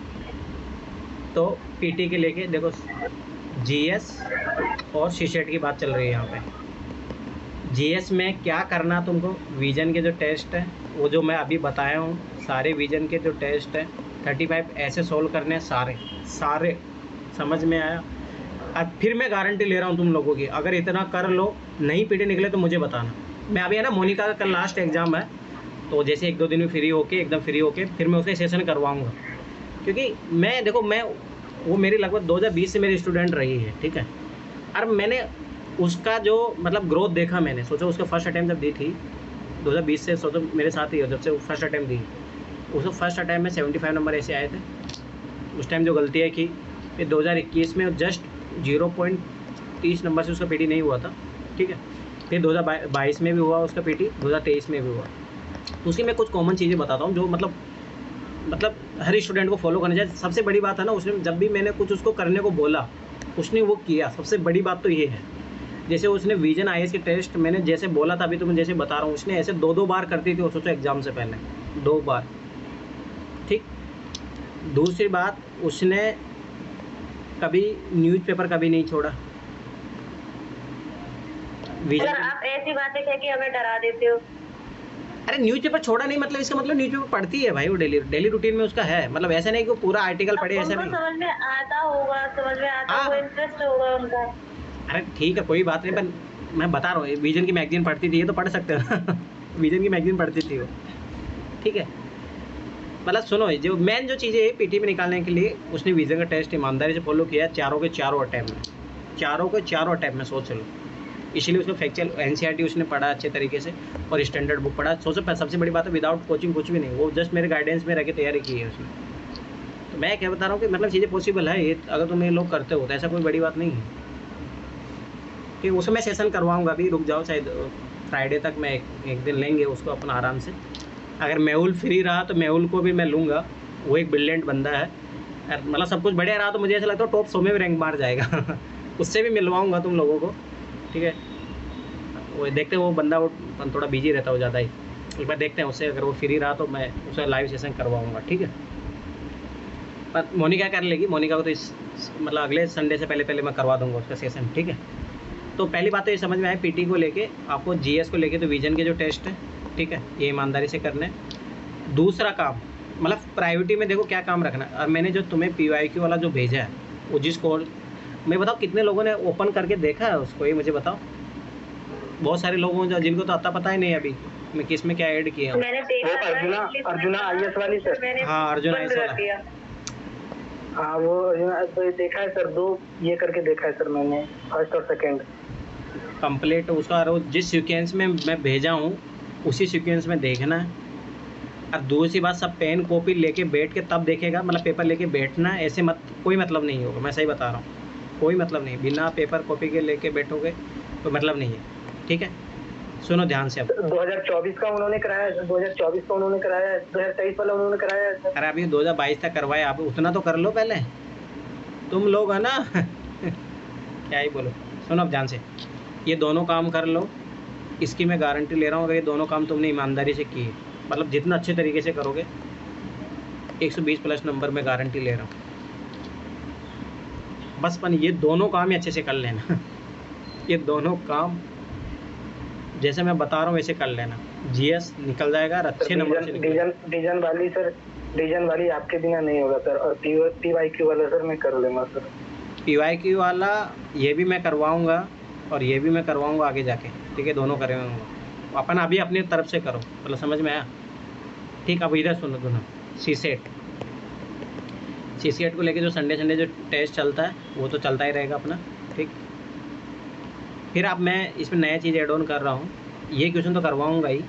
तो पीटी के लेके देखो जीएस और सीसेट की बात चल रही है यहाँ पे। जीएस में क्या करना तुमको, विजन के जो टेस्ट है वो जो मैं अभी बताया हूँ, सारे विजन के जो टेस्ट है 35 ऐसे सोल्व करने हैं, सारे समझ में आया? अब फिर मैं गारंटी ले रहा हूँ तुम लोगों की, अगर इतना कर लो नहीं पीटी निकले तो मुझे बताना। मैं अभी है ना, मोनिका का कल लास्ट एग्ज़ाम है, तो जैसे 1-2 दिन में फ्री होके एकदम फ्री होके फिर मैं उसके सेशन करवाऊँगा, क्योंकि मैं देखो वो मेरी लगभग 2020 से मेरी स्टूडेंट रही है। ठीक है, और मैंने उसका जो मतलब ग्रोथ देखा, मैंने सोचा उसका फर्स्ट अटैम्प्ट जब दी थी 2020 से, सोचो मेरे साथ ही हो जब से वो फर्स्ट अटैम्प्ट दी, उसको फर्स्ट अटैम्प्ट में 75 नंबर ऐसे आए थे। उस टाइम जो गलतियाँ की, फिर 2021 में जस्ट 0.30 नंबर से उसका पीटी नहीं हुआ था। ठीक है, फिर 2022 में भी हुआ उसका पीटी, 2023 में भी हुआ। तो उसकी मैं कुछ कॉमन चीज़ें बताता हूँ जो मतलब हर स्टूडेंट को फॉलो करना चाहिए। सबसे बड़ी बात है ना, उसने जब भी मैंने कुछ उसको करने को बोला उसने वो किया। सबसे बड़ी बात तो ये है, जैसे उसने विजन आईएएस के टेस्ट मैंने जैसे बोला था, अभी तो मैं जैसे बता रहा हूँ, उसने ऐसे 2-2 बार करती थी और सोचो एग्ज़ाम से पहले 2 बार। ठीक, दूसरी बात, उसने कभी न्यूज़पेपर कभी नहीं छोड़ा। सर आप ऐसी बातें कह के हमें डरा देते हो। अरे न्यूज़पेपर छोड़ा नहीं मतलब इसका मतलब न्यूज़पेपर पढ़ती है भाई, वो डेली रूटीन में उसका है। मतलब ऐसा नहीं कि पूरा आर्टिकल पढ़े, ऐसा नहीं। समझ में आता होगा, समझ में आता होगा, इंटरेस्ट होगा उनका। अरे ठीक है, कोई बात नहीं, पर मैं बता रहा हूँ विजन की मैगजीन पढ़ती थी, ये तो पढ़ सकते हो ना। विजन की मैगजीन पढ़ती थी वो। ठीक है, मतलब सुनो, जो मेन जो चीज़ें है पीटी में निकालने के लिए, उसने विजन का टेस्ट ईमानदारी से फॉलो किया, चारों के चारों अटैम्प्ट में सोच लो। इसीलिए उसको फैक्चुअल एनसीईआरटी उसने पढ़ा अच्छे तरीके से और स्टैंडर्ड बुक पढ़ा। सोचो सबसे बड़ी बात है, विदाउट कोचिंग कुछ भी नहीं, वो जस्ट मेरे गाइडेंस में रह के तैयारी की है उसने। तो मैं क्या बता रहा हूँ कि मतलब चीज़ें पॉसिबल है ये, अगर तुम ये लोग करते हो तो ऐसा कोई बड़ी बात नहीं है। कि उसमें मैं सेशन करवाऊँगा, अभी रुक जाओ, शायद फ्राइडे तक मैं एक दिन लेंगे उसको अपना आराम से। अगर मेहुल फ्री रहा तो मेहुल को भी मैं लूँगा, वो एक ब्रिलियंट बंदा है, मतलब सब कुछ बढ़िया रहा तो मुझे ऐसा लगता है टॉप 100 में भी रैंक मार जाएगा। उससे भी मिलवाऊँगा तुम लोगों को। ठीक है, वो देखते हैं, वो बंदा वो थोड़ा बिजी रहता हो ज़्यादा ही, एक बार देखते हैं उससे, अगर वो फ्री रहा तो मैं उससे लाइव सेशन करवाऊँगा। ठीक है, पर मोनिका कर लेगी, मोनिका को तो मतलब अगले संडे से पहले मैं करवा दूँगा उसका सेशन। ठीक है, तो पहली बात तो ये समझ में आए, पीटी को लेके आपको, जीएस को लेके तो विजन के जो टेस्ट है, ठीक है, ये ईमानदारी से करना है। दूसरा काम, मतलब प्रायोरिटी में देखो क्या काम रखना है। और मैंने जो तुम्हें पीवाईक्यू वाला जो भेजा है, वो जिसको मैं बताओ कितने लोगों ने ओपन करके देखा है उसको, ये मुझे बताओ। बहुत सारे लोगों जो जिनको तो पता ही नहीं अभी मैं किस में क्या ऐड किया हूँ। वो अर्जुना आईएएस वाली सर। हाँ अर्जुना आईएएस वाला, हाँ वो तो देखा है सर, 2 ये करके देखा है सर मैंने, फर्स्ट और सेकंड कंप्लीट उसका। और जिस सीक्वेंस में मैं भेजा हूँ उसी सीक्वेंस में देखना है। और दूसरी बात, सब पेन कॉपी लेके बैठ के तब देखेगा, मतलब पेपर लेके बैठना है, ऐसे कोई मतलब नहीं होगा। मैं सही बता रहा हूँ, कोई मतलब नहीं, बिना पेपर कॉपी के लेके बैठोगे कोई मतलब नहीं है। ठीक है, सुनो ध्यान से। अब 2024 का उन्होंने कराया, 2024 का उन्होंने कराया, 2023 वाला उन्होंने कराया। अरे अभी 2022 तक करवाए, आप उतना तो कर लो पहले, तुम लोग है ना। क्या ही बोलो। सुनो अब ध्यान से, ये दोनों काम कर लो, इसकी मैं गारंटी ले रहा हूँ। अगर ये दोनों काम तुमने ईमानदारी से किए, मतलब जितना अच्छे तरीके से करोगे, 120+ नंबर में गारंटी ले रहा हूँ। बस ये दोनों काम ही अच्छे से कर लेना। ये दोनों काम जैसे मैं बता रहा हूँ वैसे कर लेना, जीएस निकल जाएगा और अच्छे नंबर से डिवीजन वाली आपके बिना नहीं होगा सर। और पीवाईक्यू वाला सर मैं कर लूँगा सर। पीवाईक्यू वाला ये भी मैं करवाऊँगा और ये भी मैं करवाऊँगा आगे जाके। ठीक है, दोनों करेंगे अपन, अभी अपनी तरफ से करो, मतलब समझ में आया। ठीक, अब इधर सुनो दोनों। सीसीएट को लेके जो संडे जो टेस्ट चलता है वो तो चलता ही रहेगा अपना, ठीक। फिर अब मैं इसमें नया चीज़ ऐड ऑन कर रहा हूँ, ये क्वेश्चन तो करवाऊँगा ही,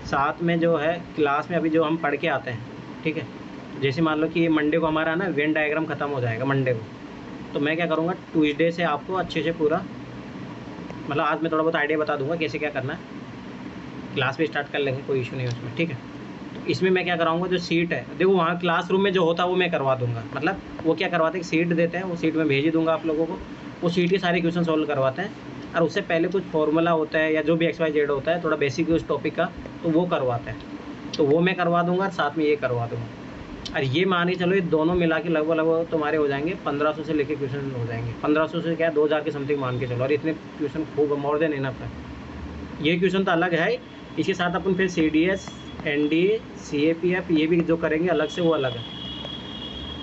साथ में जो है क्लास में अभी जो हम पढ़ के आते हैं, ठीक है। जैसे मान लो कि मंडे को हमारा ना वेन डायग्राम ख़त्म हो जाएगा मंडे को, तो मैं क्या करूँगा ट्यूसडे से आपको अच्छे से पूरा, मतलब आज मैं थोड़ा बहुत आइडिया बता दूँगा कैसे क्या करना है, क्लास भी स्टार्ट कर लेंगे, कोई इशू नहीं है उसमें, ठीक है। तो इसमें मैं क्या कराऊंगा, जो सीट है देखो वहाँ क्लासरूम में जो होता है वो मैं करवा दूंगा, मतलब वो क्या करवाते हैं, सीट देते हैं, वो सीट में भेज ही दूंगा आप लोगों को, वो सीट के सारे क्वेश्चन सॉल्व करवाते हैं, और उससे पहले कुछ फॉर्मूला होता है या जो भी XYZ होता है थोड़ा बेसिक उस टॉपिक का, तो वो करवाते हैं, तो वो मैं करवा दूँगा, और साथ में ये करवा दूँगा। और ये मान के चलो ये दोनों मिला के लगभग तुम्हारे हो जाएंगे 1500 से लेके क्वेश्चन हो जाएंगे, 1500 से क्या 2000 के समथिंग मान के चलो, और इतने क्वेश्चन खूब मोर देन इनफ है। ये क्वेश्चन तो अलग है, इसके साथ अपन फिर CDS NDA CAPF ये भी जो करेंगे अलग से, वो अलग है,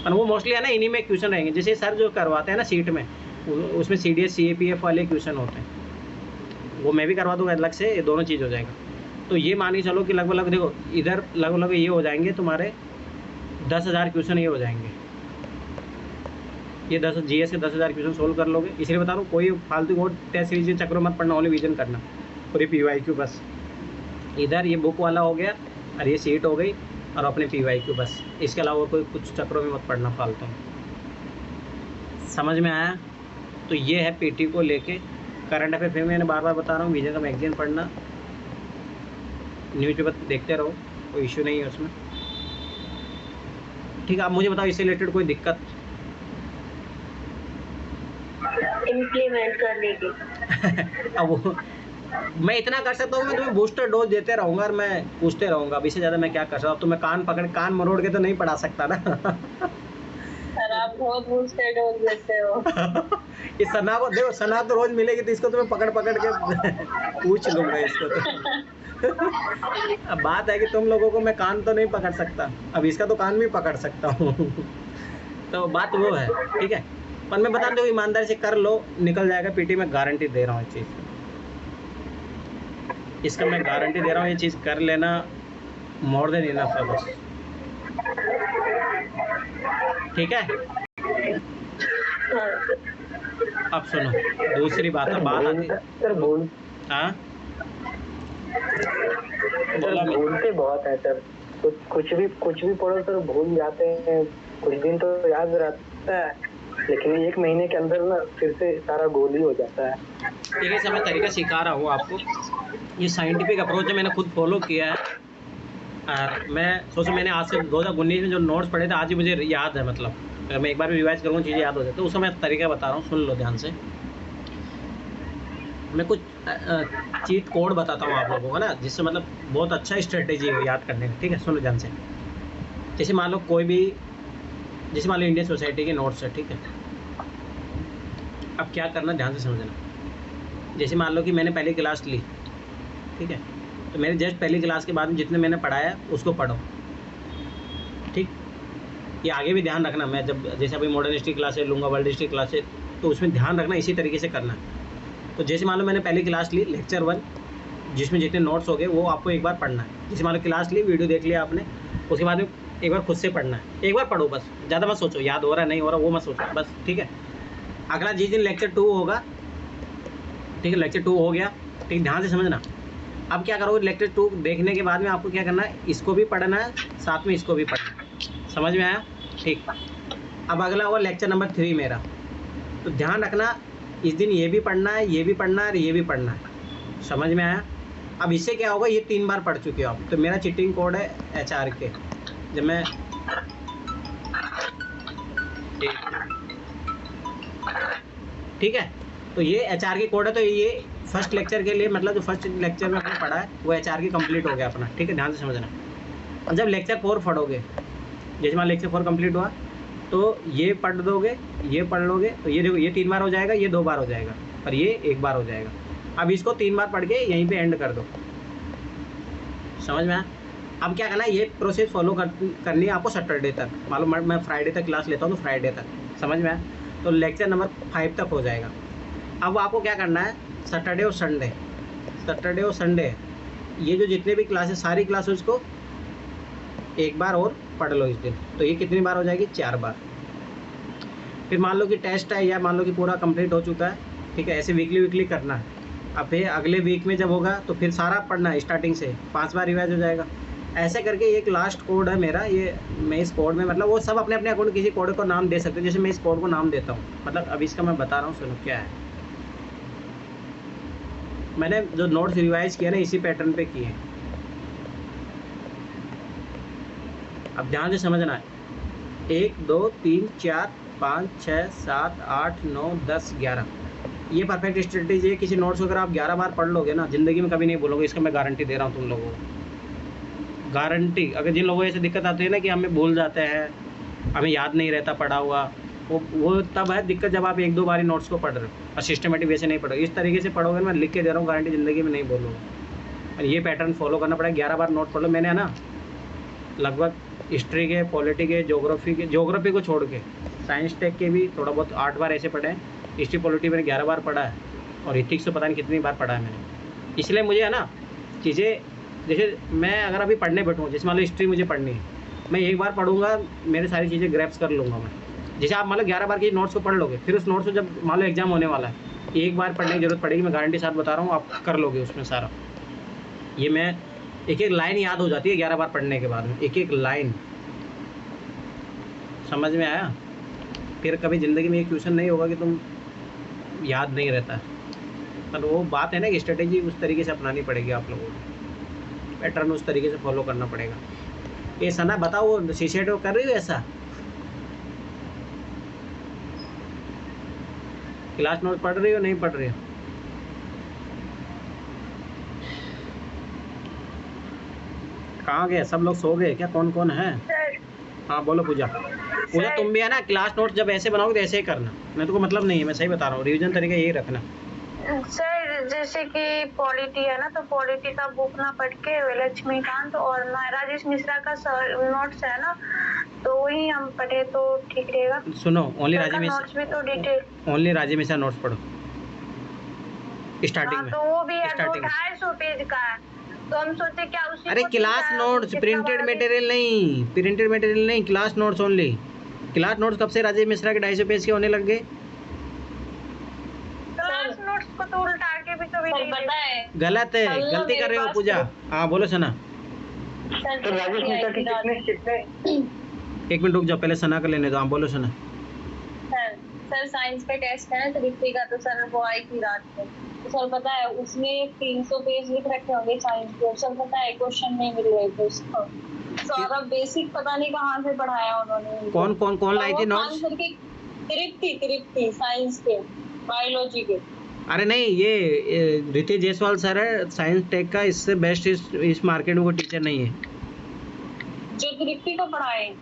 पर वो मोस्टली है ना इन्हीं में क्वेश्चन रहेंगे। जैसे सर जो करवाते हैं ना सीट में, उसमें CDS CAPF वाले क्वेश्चन होते हैं, वो मैं भी करवा दूँगा अलग से, ये दोनों चीज़ हो जाएगा। तो ये मान के चलो कि लगभग देखो इधर लगभग ये हो जाएंगे तुम्हारे 10,000 क्वेश्चन, ये हो जाएंगे, ये 10 GS के 10,000 क्वेश्चन सोल्व कर लोगे। इसलिए बता रहा हूँ कोई फालतू वो टेस्ट सीरीज के चक्रों मत पढ़ना, ओनली विजन करना, पूरी PYQ बस। इधर ये बुक वाला हो गया, और ये सीट हो गई, और अपने PYQ बस, इसके अलावा कोई कुछ चक्रों में मत पढ़ना फालतू। समझ में आया? तो ये है PT को लेके करंट अफेयर। फिर मैंने बार बार बता रहा हूँ, विजन का मैगजीन पढ़ना, न्यूज़पेपर देखते रहो, कोई इशू नहीं है उसमें, ठीक है। आप मुझे बताओ इससे रिलेटेड कोई दिक्कत? इम्प्लीमेंट करने की अब वो मैं इतना कर सकता हूँ, मैं तुम्हें बूस्टर डोज देते रहूँगा और मैं पूछते रहूँगा, अब इससे ज़्यादा मैं क्या कर सकता हूँ। तो मैं कान मरोड़ के तो नहीं पढ़ा सकता ना। सर आप बहुत बूस्टर डोज देते हो। इस सना को देखो, सना तो रोज मिलेगी तो इसको तो मैं पकड़ के पूछ लूँगा इसको तो। अब बात है कि तुम लोगों को मैं कान तो नहीं पकड़ सकता, अब इसका तो कान भी पकड़ सकता हूँ। तो बात वो है, ठीक है। पर मैं बता दूँ ईमानदारी से कर लो, निकल जाएगा PT में, गारंटी दे रहा हूँ इस चीज़ की, इसका मैं गारंटी दे रहा हूँ। ये चीज़ कर लेना मोर देन इनफ है बस, ठीक है। अब सुनो दूसरी बात आती सर भूल हाँ सर भूलते बहुत है सर, कुछ भी पढ़ो सर भूल जाते हैं, कुछ दिन तो याद रहता है, लेकिन 1 महीने के अंदर ना फिर से सारा गोल ही हो जाता है। देखिए समय तरीका सिखा रहा हूँ आपको, ये साइंटिफिक अप्रोच है, मैंने खुद फॉलो किया है। और मैं सोचो मैंने आज से 2019 में जो नोट्स पढ़े थे आज ही मुझे याद है, मतलब अगर मैं एक बार भी रिवाइज करूँगा चीज़ें याद हो जाती है। तो उस समय तरीका बता रहा हूँ, सुन लो ध्यान से। मैं कुछ चीट कोड बताता हूँ आप लोगों को ना, जिससे मतलब बहुत अच्छा स्ट्रेटेजी है याद करने का, ठीक है। सुन लो ध्यान से। जैसे मान लो कोई भी, जैसे मान लो इंडियन सोसाइटी के नोट्स है, ठीक है। अब क्या करना ध्यान से समझना। जैसे मान लो कि मैंने पहली क्लास ली, ठीक है, तो मैंने जस्ट पहली क्लास के बाद में जितने मैंने पढ़ाया उसको पढ़ो, ठीक। ये आगे भी ध्यान रखना, मैं जब जैसे अभी मॉडर्न हिस्ट्री क्लासेज लूँगा, वर्ल्ड हिस्ट्री क्लासेज, तो उसमें ध्यान रखना इसी तरीके से करना। तो जैसे मान लो मैंने पहली क्लास ली लेक्चर 1, जिसमें जितने नोट्स हो गए वो आपको एक बार पढ़ना है। जैसे मान लो क्लास ली, वीडियो देख लिया आपने, उसके बाद में एक बार खुद से पढ़ना है, एक बार पढ़ो बस, ज़्यादा मत सोचो याद हो रहा है नहीं हो रहा वो मत सोचो बस, ठीक है। अगला जिस दिन लेक्चर 2 होगा, ठीक है, लेक्चर 2 हो गया, ठीक, ध्यान से समझना। अब क्या करोगे, लेक्चर 2 देखने के बाद में आपको क्या करना है, इसको भी पढ़ना है, साथ में इसको भी पढ़ना है। समझ में आया? ठीक। अब अगला होगा लेक्चर नंबर 3 मेरा, तो ध्यान रखना इस दिन ये भी पढ़ना है, ये भी पढ़ना है और ये भी पढ़ना है। समझ में आया? अब इससे क्या होगा, ये 3 बार पढ़ चुके हो आप, तो मेरा चीटिंग कोड है HRK। जब मैं ठीक है, तो ये HRK कोड है, तो ये फर्स्ट लेक्चर के लिए, मतलब जो फर्स्ट लेक्चर में आपने पढ़ा है वो HRK कंप्लीट हो गया अपना, ठीक है, ध्यान से समझना। और जब लेक्चर 4 पढ़ोगे, जैसे मान लेक्चर 4 कंप्लीट हुआ, तो ये पढ़ दोगे, ये पढ़ लोगे, तो ये देखो ये 3 बार हो जाएगा, ये 2 बार हो जाएगा, और ये 1 बार हो जाएगा। अब इसको 3 बार पढ़ के यहीं पे एंड कर दो। समझ में आया? अब क्या करना है, ये प्रोसेस फॉलो करनी है आपको सैटरडे तक। मालूम मैं फ्राइडे तक क्लास लेता हूँ, तो फ्राइडे तक, समझ में आया? तो लेक्चर नंबर 5 तक हो जाएगा। अब आपको क्या करना है, सैटरडे और संडे ये जो जितने भी क्लासेस, सारी क्लासेस को एक बार और पढ़ लो इस दिन। तो ये कितनी बार हो जाएगी, 4 बार। फिर मान लो कि टेस्ट है या मान लो कि पूरा कंप्लीट हो चुका है, ठीक है, ऐसे वीकली वीकली करना है। अब फिर अगले वीक में जब होगा तो फिर सारा पढ़ना है स्टार्टिंग से, 5 बार रिवाइज हो जाएगा। ऐसे करके एक लास्ट कोड है मेरा, ये मैं इस कोड में मतलब वो सब अपने अपने अकाउंट किसी कोड को नाम दे सकते हो, जैसे मैं इस कोड को नाम देता हूँ। मतलब अब इसका मैं बता रहा हूँ, सुनो क्या है। मैंने जो नोट्स रिवाइज किया ना इसी पैटर्न पे किए। अब ध्यान से समझना है, 1 2 3 4 5 6 7 8 9 10 11 ये परफेक्ट स्ट्रेटेजी है। किसी नोट्स को अगर आप 11 बार पढ़ लोगे ना, ज़िंदगी में कभी नहीं बोलोगे, इसका मैं गारंटी दे रहा हूँ तुम लोगों को, गारंटी। अगर जिन लोगों को ऐसे दिक्कत आती है ना कि हमें भूल जाते हैं, हमें याद नहीं रहता पढ़ा हुआ, वो तब है दिक्कत जब आप 1-2 बार ही नोट्स को पढ़ रहे हो और सिस्टमेटिक वैसे नहीं पढ़ोगे। इस तरीके से पढ़ोगे, मैं लिख के दे रहा हूँ, गारंटी ज़िंदगी में नहीं बोलोगे। और ये पैटर्न फॉलो करना पड़ेगा, 11 बार नोट पढ़ लो। मैंने है ना लगभग हिस्ट्री के, पॉलिटी के, ज्योग्राफी को छोड़ के साइंस टेक के भी थोड़ा बहुत 8 बार ऐसे पढ़े हैं। हिस्ट्री पॉलिटी मैंने 11 बार पढ़ा है और इथिक्स तो पता नहीं कितनी बार पढ़ा है मैंने। इसलिए मुझे है ना चीज़ें, जैसे मैं अगर अभी पढ़ने बैठूँ, जैसे मान लो हिस्ट्री मुझे पढ़नी है, मैं एक बार पढ़ूंगा, मेरे सारी चीज़ें ग्रैप्स कर लूँगा मैं। जैसे आप मान लो 11 बार की नोट्स को पढ़ लोगे, फिर उस नोट्स को जब मान लो एग्जाम होने वाला है, एक बार पढ़ने की जरूरत पड़ेगी, मैं गारंटी साथ बता रहा हूँ, आप कर लोगे उसमें सारा। ये मैं एक एक लाइन याद हो जाती है 11 बार पढ़ने के बाद में, एक एक लाइन। समझ में आया? फिर कभी ज़िंदगी में एक क्वेश्चन नहीं होगा कि तुम याद नहीं रहता। पर वो बात है ना कि स्ट्रेटेजी उस तरीके से अपनानी पड़ेगी आप लोगों को, पैटर्न उस तरीके से फॉलो करना पड़ेगा। ये सना बताओ, वो सीसेट कर रही हो ऐसा? क्लास नोट पढ़ रही हो नहीं पढ़ रही हो? कहाँ गए सब लोग? सो गए क्या? कौन कौन है? हाँ बोलो पूजा। पूजा तुम भी है ना, क्लास नोट जब ऐसे बनाओगे तो ऐसे ही करना, मैं तुमको मतलब नहीं है, मैं सही बता रहा हूँ, रिवीजन तरीका यही रखना। सर जैसे कि पॉलिटी है ना, तो पॉलिटी का बुक ना पढ़ के लक्ष्मीकांत और राजेश मिश्रा का नोट्स है ना, तो वही हम पढ़े तो ठीक रहेगा। सुनो, ओनली राजे नोट्स भी तो डिटेल, ओनली राजे मिश्रा नोट्स पढ़ो स्टार्टिंग में। तो वो भी है, स्टार्टिंग 250 पेज का है, तो हम सोचे क्या उसी अरे को क्लास नोट्स, प्रिंटेड मटेरियल नहीं, प्रिंटेड मटेरियल नहीं, class notes only. Class notes कब से राजे मिश्रा के 250 पेज के होने लग गए? क्लास नोट्स को तो उल्टा के भी कभी नहीं पता है गलत है, गलती कर रहे हो पूजा। हाँ बोलो सना। तो राजेश मिश्रा की कितने 1 मिनट रुक जाओ, पहले सना का लेने दो। हाँ बोलो सना। सर साइंस पे टेस्ट है ना, तो रिक्ति का, तो सर वो आई थी रात में, तो सर पता है उसमें 300 पेज लिख रखे होंगे साइंस के, सर पता है क्वेश्चन नहीं मिल रहे थे उसको, सारा बेसिक पता नहीं कहाँ से पढ़ाया उन्होंने। कौन कौन कौन लाई थी नोट्स? तृप्ति साइंस के, बायोलॉजी के। अरे नहीं, ये रितेश जायसवाल सर है साइंस टेक का, इससे बेस्ट इस मार्केट में कोई टीचर नहीं है जो तृप्ति को पढ़ाए।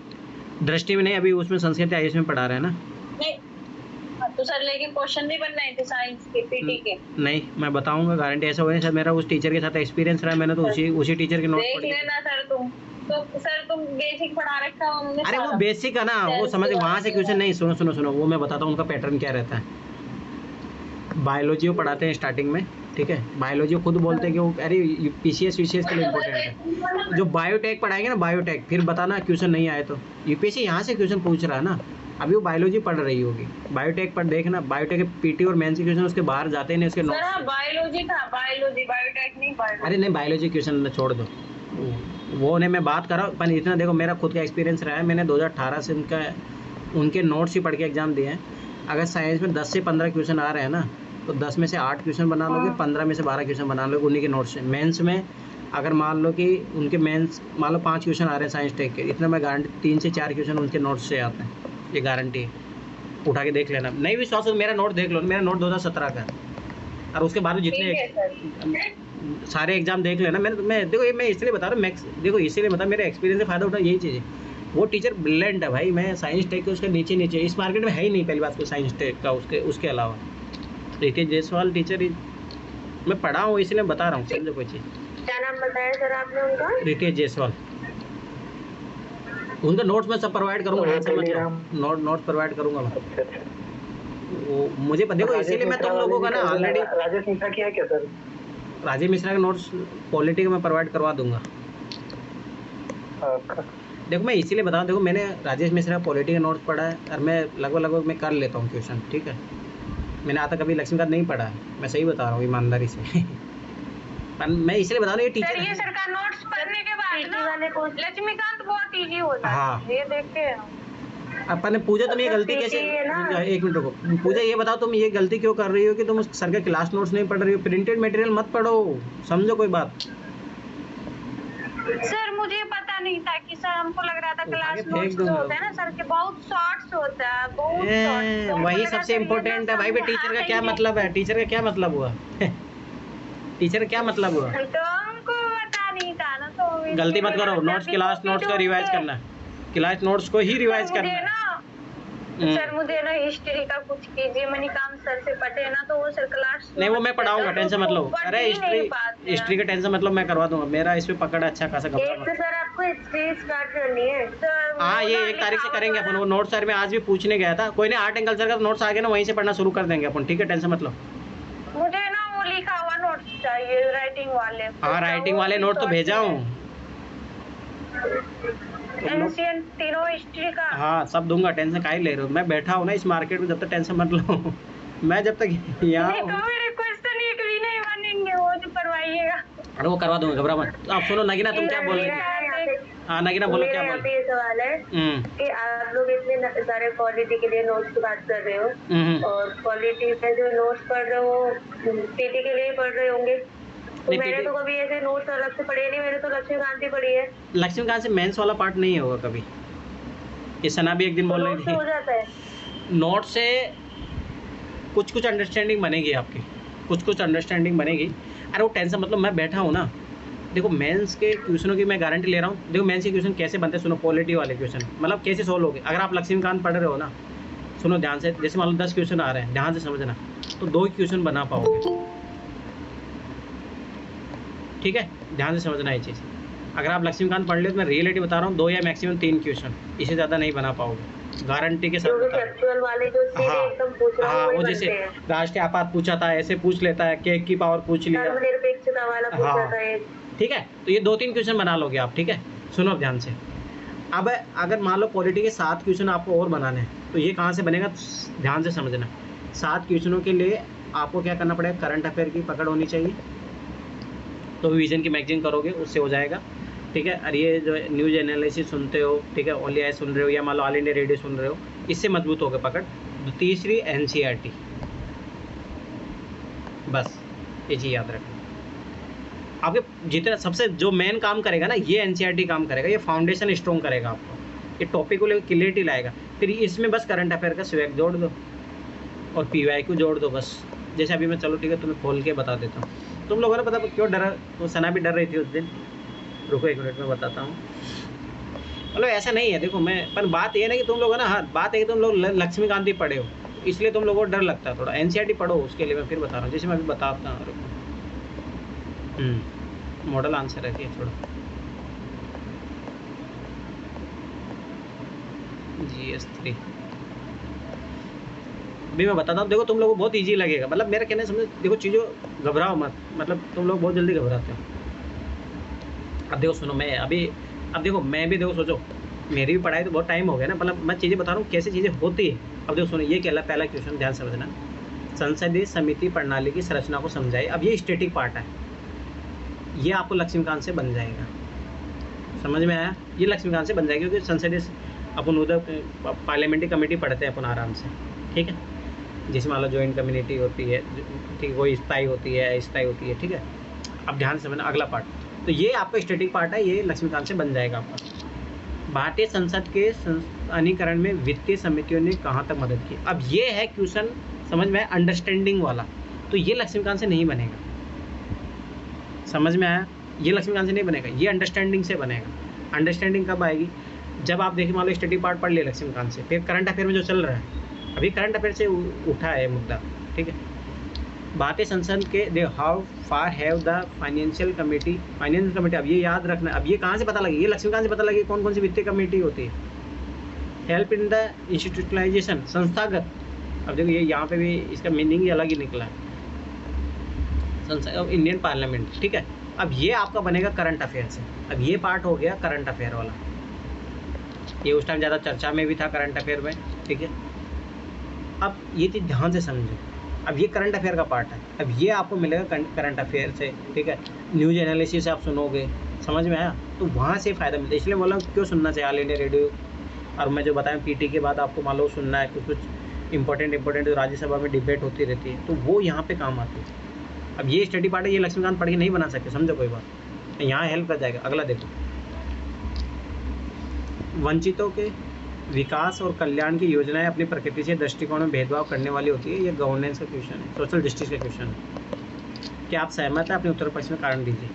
दृष्टि में नहीं, अभी उसमें संस्कृत आयुष में पढ़ा रहे हैं ना। नहीं तो सर लेकिन क्वेश्चन नहीं बनना है साइंस के पीटी के। नहीं मैं बताऊंगा, गारंटी ऐसा होने से मेरा उस टीचर के साथ एक्सपीरियंस रहा है, मैंने तो उसी टीचर के नोट देख पढ़े। लेना सर तुम, तो सर तुम बेसिक पढ़ा रखा है उन्होंने। अरे वो बेसिक है ना, वो समझ, वहाँ से क्वेश्चन नहीं। सुनो सुनो सुनो, वो मैं बताता हूँ उनका पैटर्न क्या रहता है। बायोलॉजी वो पढ़ाते हैं स्टार्टिंग में, ठीक है, बायोलॉजी खुद बोलते हैं कि वो अरे पीसीएस वीसीएस के लिए इंपॉर्टेंट है। जो बायोटेक पढ़ाएंगे ना, बायोटेक, फिर बताना क्वेश्चन नहीं आए तो यूपीएससी यहाँ से क्वेश्चन पूछ रहा है ना। अभी वो बायोलॉजी पढ़ रही होगी, बायोटेक पर देखना, बायोटेक पीटी और मेंस के क्वेश्चन उसके बाहर जाते ही नहीं, उसके नोट्स। सर बायोलॉजी था, बायोलॉजी, बायोटेक नहीं पढ़। अरे नहीं, बायोलॉजी क्वेश्चन छोड़ दो, वो नहीं मैं बात कर रहा हूँ। पर इतना देखो, मेरा खुद का एक्सपीरियंस रहा है, मैंने 2018 से उनके नोट्स ही पढ़ के एग्जाम दिए हैं। अगर साइंस में 10 से 15 क्वेश्चन आ रहे हैं ना, तो 10 में से 8 क्वेश्चन बना लोगे, 15 में से 12 क्वेश्चन बना लोगे उन्हीं के नोट्स से। मेंस में अगर मान लो कि उनके मेंस मान लो 5 क्वेश्चन आ रहे हैं साइंस टेक के, इतना मैं गारंटी 3 से 4 क्वेश्चन उनके नोट्स से आते हैं, ये गारंटी है। उठा के देख लेना, नहीं विश्वास हो तो मेरा नोट देख लो, मेरा नोट 2017 का है, और उसके बाद जितने सारे एग्जाम देख लेना। मैं देखो, ये मैं इसलिए बता रहा हूँ, देखो इसीलिए बता, मेरे एक्सपीरियंस से फ़ायदा उठा, यही चीज़ है। वो टीचर ब्रिलियंट है भाई, मैं साइंस टेक के उसके नीचे इस मार्केट में है ही नहीं, पहली बात को साइंस टेक का उसके अलावा। रितेश जायसवाल टीचर मैं पढ़ा हूँ, इसलिए बता रहा हूँ, समझो कोई चीज़। क्या नाम बताया सर आपने उनका? रितेश जायसवाल। उनका नोट्स मैं सब प्रोवाइड करूँगा, नोट्स प्रोवाइड करूँगा मैं। वो मुझे देखो, इसीलिए मैं तुम लोगों का ना ऑलरेडी। राजेश मिश्रा की है क्या सर? राजेश मिश्रा के नोट्स पॉलिटी का मैं प्रोवाइड करवा दूंगा। देखो मैं इसीलिए बताऊँ, देखो मैंने राजेश मिश्रा पॉलिटी का नोट्स पढ़ा है और मैं लगभग मैं कर लेता हूँ क्वेश्चन, ठीक है। मैंने आज तक कभी लक्ष्मीकांत नहीं पढ़ा है, मैं सही बता रहा हूँ ईमानदारी से। पर मैं इसलिए बता रहा हूँ ये सर टीचर ये सर का नोट्स पढ़ने के बाद पीटी ना वाले को लक्ष्मीकांत बहुत इजी होता हाँ। है, ये देख के अपन ने पूजा तुम ये अच्छा, गलती पीटी कैसे, है ना। एक मिनट रुको, पूजा ये बताओ तुम ये गलती क्यों कर रही हो कि तुम उस सर के क्लास नोट्स नहीं पढ़ रही हो, प्रिंटेड मटेरियल मत पढ़ो, समझो कोई बात। सर मुझे पता नहीं था कि सर, हमको लग रहा था उठा क्लास के फेंक नोट्स जो दूंगा। होता है ना सर के बहुत शॉर्ट्स होता है, बहुत शॉर्ट, तो वही सबसे इम्पोर्टेंट है भाई। टीचर का क्या मतलब है, टीचर का क्या मतलब हुआ? टीचर का क्या मतलब हुआ? तो हमको पता नहीं था ना, तो गलती मत करो, नोट्स क्लास नोट्स को रिवाइज करना है, क्लास नोट्स को ही रिवाइज करना है। सर मुझे ना हिस्ट्री का कुछ कीजिए, मणिकांत सर से पढ़े ना, तो वो सर क्लास नहीं वो मैं पढ़ाऊंगा, टेंशन मत लो। अरे हिस्ट्री का टेंशन मतलब मैं करवा दूंगा, मेरा इस पे पकड़ है अच्छा खासा एक घबरा तो सर आपको हिस्ट्री स्टार्ट करनी है। हाँ ये 1 तारीख से करेंगे अपन। वो नोट्स सर मैं आज भी पूछने गया था, कोई नहीं आर्ट एंड कल्चर का नोट्स आ गया ना, वहीं से पढ़ना शुरू कर देंगे अपन, ठीक है, टेंशन मत लो। मुझे ना वो लिखा हुआ नोट्स चाहिए, राइटिंग वाले। हाँ राइटिंग वाले नोट तो भेजा हूँ, एंशिएंट तीनों हिस्ट्री का। हाँ सब दूंगा, टेंशन काहे ले रहे हो, मैं बैठा हूँ ना इस मार्केट में, जब तक टेंशन मत लो। मैं जब तक यहाँ नहीं तो मेरे क्वेश्चन एक भी नहीं बनेंगे, वो जो करवाइएगा। अरे वो करवा दूंगा, घबरा मत। अब सुनो नगीना, तुम क्या बोल रही हो? हाँ नगीना बोलो, क्या मेरा बोल? यहाँ पे ये सवाल है कि आप लोग इतने सारे पॉलिटी के लिए नोट्स की बात कर रहे हो, और पॉलिटी में जो नोट्स पढ़ रहे हो पीटी के लिए ही पढ़ रहे होंगे, तो नहीं, मैंने तो कभी ऐसे नोट्स अलग से पढ़े नहीं, मैंने तो लक्ष्मीकांत ही पढ़ी है। लक्ष्मीकांत से मेंस वाला पार्ट नहीं होगा कभी, ये सना भी एक दिन बोल नोट्स रही हो थी। जाता है। नोट से कुछ अंडरस्टैंडिंग बनेगी आपकी, कुछ अंडरस्टैंडिंग बनेगी। अरे वो टेंशन मतलब मैं बैठा हूँ ना, देखो मेंस के क्वेश्चनों की मैं गारंटी ले रहा हूँ। देखो मेंस के क्वेश्चन कैसे बनते हैं, सुनो, पॉलिटी वाले क्वेश्चन मतलब कैसे सोल्व होगे। अगर आप लक्ष्मीकांत पढ़ रहे हो ना, सुनो ध्यान से, जैसे मान लो 10 क्वेश्चन आ रहे हैं, ध्यान से समझना, तो 2 क्वेश्चन बना पाओगे, ठीक है, ध्यान से समझना ये चीज़। अगर आप लक्ष्मीकांत पढ़ ले तो मैं रियलिटी बता रहा हूँ, 2 या मैक्सिमम 3 क्वेश्चन, इससे ज़्यादा नहीं बना पाओगे, गारंटी के साथ जो बता रहा हूँ। फैक्चुअल वाले जो सीधे हाँ, एकदम पूछ रहा हाँ हूँ वो वही जैसे बनते हैं। राष्ट्रीय आपात पूछा था, ऐसे पूछ लेता है, केक की पावर पूछ लिया, धर्मनिरपेक्षता वाला पूछा हाँ। था एक। ठीक है, तो ये 2-3 क्वेश्चन बना लोगे आप, ठीक है। सुनो अब ध्यान से, अब अगर मान लो पॉलिटी के 7 क्वेश्चन आपको और बनाने हैं, तो ये कहाँ से बनेगा, ध्यान से समझना। 7 क्वेश्चनों के लिए आपको क्या करना पड़ेगा, करंट अफेयर की पकड़ होनी चाहिए, तो विजन की मैगजीन करोगे उससे हो जाएगा, ठीक है। और ये जो न्यूज एनालिसिस सुनते हो, ठीक है, ओनली आई सुन रहे हो या मान लो ऑल इंडिया रेडियो सुन रहे हो, इससे मजबूत होगा पकड़। तीसरी NCERT, बस ये चीज़ याद रखना। आपके जितना सबसे जो मेन काम करेगा ना, ये NCERT काम करेगा, ये फाउंडेशन स्ट्रॉन्ग करेगा आपको, ये टॉपिक को लेकर क्लियरिटी लाएगा। फिर इसमें बस करंट अफेयर का स्वैग जोड़ दो और PYQ जोड़ दो बस। जैसे अभी मैं, चलो ठीक है, तुम्हें खोल के बता देता हूँ। तुम लोगों ने पता क्यों डरा, तो सना भी डर रही थी उस दिन, रुको 1 मिनट में बताता हूँ। मतलब ऐसा नहीं है, देखो मैं, पर बात ये है ना कि तुम लोग है ना, हाँ बात है कि तुम लोग लक्ष्मीकांत ही पढ़े हो, इसलिए तुम लोगों को डर लगता है थोड़ा। NCERT पढ़ो, उसके लिए मैं फिर बता रहा हूँ, जैसे मैं अभी बताता हूँ। मॉडल आंसर रखिए थोड़ा, GS3 अभी मैं बताता हूँ। देखो तुम लोगों को बहुत इजी लगेगा, मतलब मेरा कहने समझ, देखो चीज़ों घबराओ मत, मतलब तुम लोग बहुत जल्दी घबराते हो। अब देखो सुनो, मैं अभी, अब देखो मैं भी, देखो सोचो, मेरी भी पढ़ाई तो बहुत टाइम हो गया ना, मतलब मैं चीज़ें बता रहा हूँ कैसे चीज़ें होती है। अब देखो सुनो, ये क्या पहला क्वेश्चन, ध्यान समझना, संसदीय समिति प्रणाली की संरचना को समझाइए। अब ये स्टैटिक पार्ट है, ये आपको लक्ष्मीकांत से बन जाएगा, समझ में आया, ये लक्ष्मीकांत से बन जाएगा, क्योंकि संसदीय अपन उधर पार्लियामेंट्री कमेटी पढ़ते हैं अपन आराम से, ठीक है। जैसे मान लो ज्वाइंट कम्युनिटी होती है, ठीक है, कोई स्थायी होती है, अस्थायी होती है, ठीक है। अब ध्यान से समझना अगला पार्ट, तो ये आपका स्टैटिक पार्ट है, ये लक्ष्मीकांत से बन जाएगा आपका। भारतीय संसद के संस्थानीकरण में वित्तीय समितियों ने कहाँ तक मदद की। अब ये है क्वेश्चन, समझ में आया, अंडरस्टैंडिंग वाला, तो ये लक्ष्मीकांत से नहीं बनेगा, समझ में आया, ये लक्ष्मीकांत से नहीं बनेगा, ये अंडरस्टैंडिंग से बनेगा। अंडरस्टैंडिंग कब आएगी, जब आप देखिए मान लो स्टडी पार्ट पढ़ लिया लक्ष्मीकांत से, फिर करंट अफेयर में जो चल रहा है, अभी करंट अफेयर से उठा है मुद्दा, ठीक है। भारतीय संसद के they how far have the financial committee, अब ये याद रखना, अब ये कहाँ से पता लगी, ये लक्ष्मीकांत से पता लगी कौन कौन सी वित्तीय कमेटी होती है। हेल्प इन द इंस्टीट्यूशनलाइजेशन, संस्थागत, अब देखो ये यहाँ पे भी इसका मीनिंग ही अलग ही निकला है, इंडियन पार्लियामेंट, ठीक है। अब ये आपका बनेगा करंट अफेयर से, अब ये पार्ट हो गया करंट अफेयर वाला, ये उस टाइम ज़्यादा चर्चा में भी था करंट अफेयर में, ठीक है। अब ये चीज़ ध्यान से समझो, अब ये करंट अफेयर का पार्ट है, अब ये आपको मिलेगा करंट अफेयर से, ठीक है। न्यूज़ एनालिसिस आप सुनोगे, समझ में आया, तो वहाँ से फ़ायदा मिलता है। इसलिए बोला क्यों सुनना चाहिए ऑल इंडिया रेडियो। और मैं जो बताया पीटी के बाद आपको मान लो सुनना है कुछ इंपॉर्टेंट जो राज्यसभा में डिबेट होती रहती है, तो वो यहाँ पे काम आती है। अब ये स्टडी पार्ट है, ये लक्ष्मीकांत पढ़ के नहीं बना सकते, समझो कोई बात, यहाँ हेल्प कर जाएगा। अगला देखो, वंचितों के विकास और कल्याण की योजनाएं अपनी प्रकृति से दृष्टिकोण में भेदभाव करने वाली होती है। ये गवर्नेंस का क्वेश्चन है, सोशल जस्टिस का क्वेश्चन है। क्या आप सहमत हैं? अपने उत्तर प्रश्न में कारण दीजिए।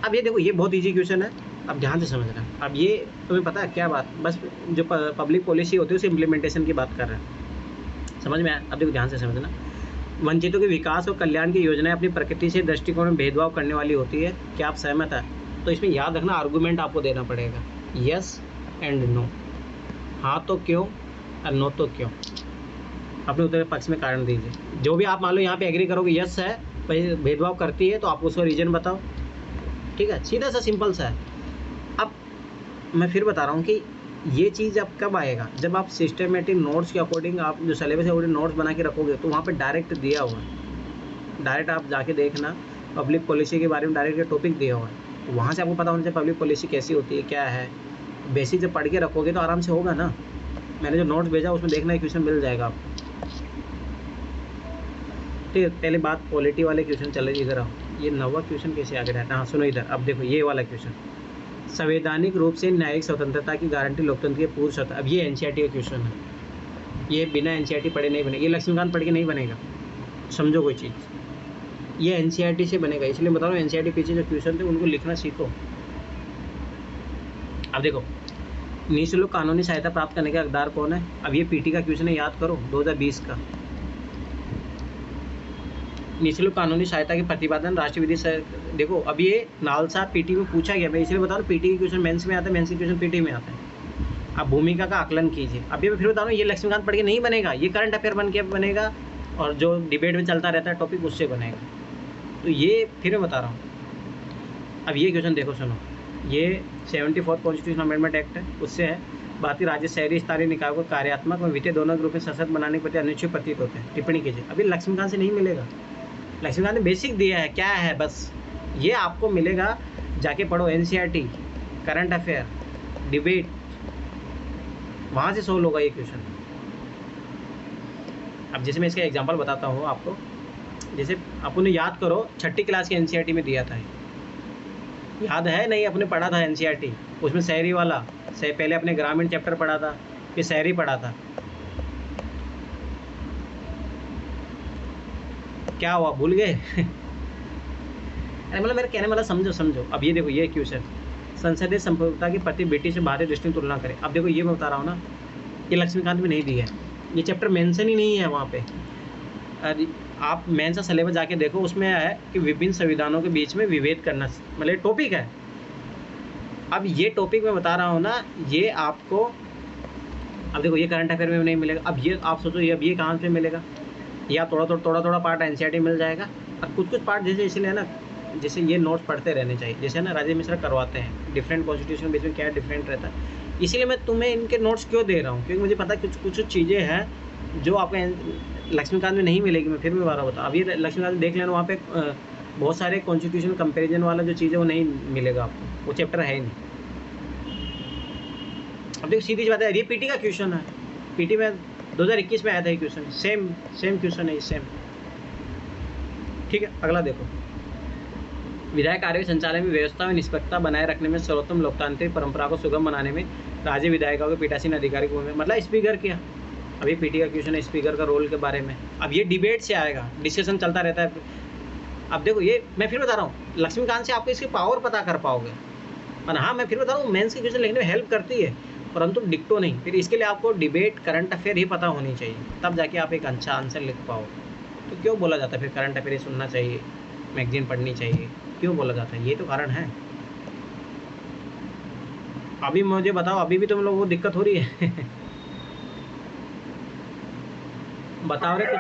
अब ये देखो, ये बहुत इजी क्वेश्चन है, अब ध्यान से समझना। अब ये तुम्हें पता है क्या बात, बस जो पब्लिक पॉलिसी होती है उसके इम्प्लीमेंटेशन की बात कर रहे हैं, समझ में आया। अब देखो ध्यान से समझना, वंचितों के विकास और कल्याण की योजनाएं अपनी प्रकृति से दृष्टिकोण में भेदभाव करने वाली होती है। क्या आप सहमत है? तो इसमें याद रखना आर्गूमेंट आपको देना पड़ेगा, यस एंड नो, हाँ तो क्यों और नो तो क्यों। अपने उत्तर पक्ष में कारण दीजिए। जो भी आप मान लो यहाँ पे एग्री करोगे यस है, भाई भेदभाव करती है, तो आप उसका रीजन बताओ, ठीक है। सीधा सा सिंपल सा है। अब मैं फिर बता रहा हूँ कि ये चीज़ अब कब आएगा, जब आप सिस्टमेटिक नोट्स के अकॉर्डिंग आप जो सिलेबस है वो नोट्स बना के रखोगे, तो वहाँ पे डायरेक्ट दिया हुआ है, डायरेक्ट आप जाके देखना पब्लिक पॉलिसी के बारे में डायरेक्ट टॉपिक दिया हुआ है, तो वहाँ से आपको पता होना चाहिए पब्लिक पॉलिसी कैसी होती है, क्या है। बेसिक जब पढ़ के रखोगे तो आराम से होगा ना। मैंने जो नोट्स भेजा उसमें देखना क्वेश्चन मिल जाएगा आपको, ठीक है। पहले बात पॉलिटी वाले क्वेश्चन चले, इधर आओ। ये 9वां क्वेश्चन कैसे आगे रहता है, हाँ सुनो इधर। अब देखो ये वाला क्वेश्चन, संवैधानिक रूप से न्यायिक स्वतंत्रता की गारंटी लोकतंत्र के पूर्व स्वतंत्र। अब ये एनसीईआरटी का क्वेश्चन है, ये बिना एनसीईआरटी पढ़े नहीं बनेगा, ये लक्ष्मीकांत पढ़ के नहीं बनेगा, समझो कोई चीज़, ये एनसीईआरटी से बनेगा। इसलिए बता रहा हूँ एनसीईआरटी पीछे जो क्वेश्चन थे उनको लिखना सीखो। अब देखो, निःशुल्क कानूनी सहायता प्राप्त करने के हकदार कौन है। अब ये पीटी का क्वेश्चन है, याद करो 2020 का। निःशुल्क कानूनी सहायता के प्रतिपादन राष्ट्रीय विधि से, देखो अब ये नालसा पीटी में पूछा गया, मैं इसलिए बता रहा हूँ पीटी के क्वेश्चन मेंस में आता है, मेंस के क्वेश्चन पीटी में आता है। अब भूमिका का आकलन कीजिए। अब ये मैं फिर बता रहा हूँ, ये लक्ष्मीकांत पढ़ के नहीं बनेगा, ये करंट अफेयर बन के बनेगा, और जो डिबेट में चलता रहता है टॉपिक उससे बनेगा। तो ये फिर मैं बता रहा हूँ। अब ये क्वेश्चन देखो, सुनो, ये 74 कॉन्स्टिट्यूशन अमेंडमेंट एक्ट है, उससे है। भारतीय राज्य शहरी स्थानीय निकायों को कार्यात्मक और वित्तीय दोनों रूप में सशक्त बनाने के प्रति अनुच्छेद प्रतीत होते हैं, टिप्पणी कीजिए। अभी लक्ष्मीकांत से नहीं मिलेगा, लक्ष्मीकांत ने बेसिक दिया है, क्या है बस ये आपको मिलेगा, जाके पढ़ो एनसीईआरटी, करंट अफेयर, डिबेट, वहाँ से सोल्व होगा ये क्वेश्चन। अब जैसे मैं इसका एग्जांपल बताता हूँ आपको, जैसे अपन याद करो 6ठी क्लास के एनसीईआरटी में दिया था, याद है नहीं, अपने पढ़ा था एनसीईआरटी, उसमें शहरी वाला से पहले अपने ग्रामीण चैप्टर पढ़ा था, फिर शहरी पढ़ा था। क्या हुआ, भूल गए? अरे मतलब मेरा कहने वाला समझो। अब ये देखो ये क्वेश्चन, संसदीय संप्रभुता के प्रति ब्रिटिश और भारतीय दृष्टि में तुलना करें। अब देखो ये मैं बता रहा हूँ ना, ये लक्ष्मीकांत में नहीं दिया है, ये चैप्टर मेंशन ही नहीं है वहाँ पे। आप मेन सा सिलेबस जाके देखो, उसमें है कि विभिन्न संविधानों के बीच में विभेद करना, मतलब टॉपिक है। अब ये टॉपिक मैं बता रहा हूँ ना, ये आपको, अब देखो ये करंट अफेयर में नहीं मिलेगा। अब ये आप सोचो, ये अब ये कहाँ से मिलेगा, या थोड़ा पार्ट एनसीईआरटी मिल जाएगा, और कुछ पार्ट जैसे इसलिए है ना, जैसे ये नोट्स पढ़ते रहने चाहिए, जैसे ना राजीव मिश्रा करवाते हैं, डिफरेंट कॉन्स्टिट्यूशन बीच में क्या डिफरेंट रहता है। इसीलिए मैं तुम्हें इनके नोट्स क्यों दे रहा हूँ, क्योंकि मुझे पता है कुछ चीज़ें हैं जो आपको लक्ष्मीकांत में नहीं मिलेगी। मैं फिर भी बार बता, अब ये लक्ष्मीकांत देख लेना, वहाँ पे बहुत सारे कॉन्स्टिट्यूशन कंपेरिजन वाला जो चीज़ है वो नहीं मिलेगा आपको, वो चैप्टर है ही नहीं। अब देखो सीधी बात है, ये पीटी का क्वेश्चन है, पीटी में 2021 में आया था ये क्वेश्चन, सेम क्वेश्चन है, सेम, ठीक है। अगला देखो, विधायी कार्य के संचालन में व्यवस्था में निष्पक्षता बनाए रखने में सर्वोत्तम लोकतांत्रिक परंपरा को सुगम बनाने में राज्य विधायिकाओं के पीठासीन अधिकारी को, मतलब स्पीकर किया। अभी पीटी का क्वेश्चन है स्पीकर का रोल के बारे में। अब ये डिबेट से आएगा, डिस्कशन चलता रहता है। अब देखो ये मैं फिर बता रहा हूँ, लक्ष्मीकांत से आपको इसकी पावर पता कर पाओगे, पर हाँ मैं फिर बता रहा हूँ मेंस के क्वेश्चन लिखने में हेल्प करती है, परंतु डिक्टो नहीं। फिर इसके लिए आपको डिबेट, करंट अफेयर ही पता होनी चाहिए, तब जाके आप एक अच्छा आंसर लिख पाओ। तो क्यों बोला जाता है फिर करंट अफेयर सुनना चाहिए, मैगजीन पढ़नी चाहिए, क्यों बोला जाता है? ये तो कारण है। अभी मुझे बताओ, अभी भी तुम लोगों को दिक्कत हो रही है? बताओ रे कुछ,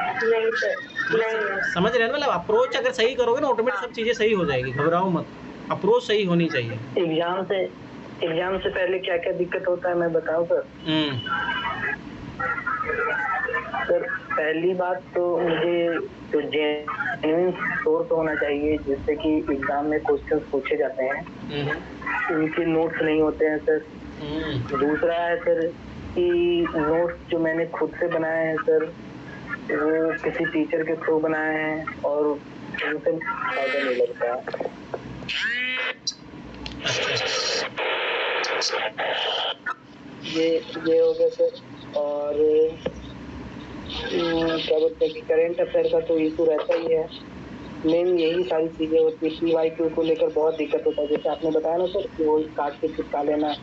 समझ रहे हैं? मतलब अप्रोच अगर सही करोगे ना, ऑटोमेटिक सब चीज़ें सही हो जाएगी, घबराओ मत, अप्रोच सही होनी चाहिए। एग्जाम से पहले क्या क्या दिक्कत होता है मैं बताऊं सर? सर पहली बात तो मुझे तो जेन्युइन सोर्स होना चाहिए जिससे कि एग्जाम में क्वेश्चंस पूछे जाते हैं, उनके नोट्स नहीं होते हैं सर। दूसरा है सर कि नोट्स जो मैंने खुद से बनाए हैं सर, वो किसी टीचर के थ्रू बनाए हैं और उनसे फायदा नहीं लगता। ये हो गया सर। और क्या बोलते हैं कि करंट अफेयर का तो इशू रहता ही है। मेन यही सारी चीजें होती है। PYQ को लेकर बहुत दिक्कत होता है, जैसे आपने बताया ना सर कि वो काट के चिपका लेना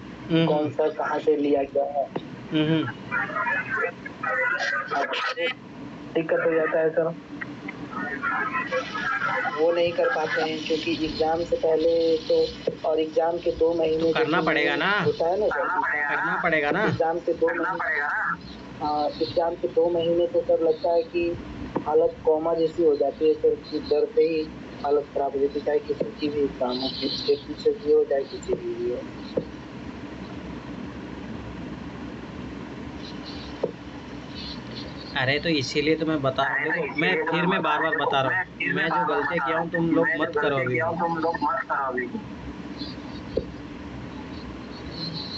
कौन सा कहाँ से लिया गया है, दिक्कत हो जाता है सर। वो नहीं कर पाते हैं क्योंकि एग्जाम से पहले तो, और एग्जाम के 2 महीने तो करना पड़ेगा ना, होता है ना सर, करना पड़ेगा ना एग्जाम के 2 महीने। हाँ, एग्जाम के 2 महीने तो सर लगता है कि हालत कोमा जैसी हो जाती है सर, कि डर से ही हालत खराब हो जाती है, चाहे किसी की भी एग्जाम हो, से भी हो चाहे किसी भी हो। अरे तो इसीलिए तो मैं बता रहा हूँ, देखो मैं बार बार बता रहा हूँ, मैं जो गलती किया हूँ तुम लोग मत करो अभी।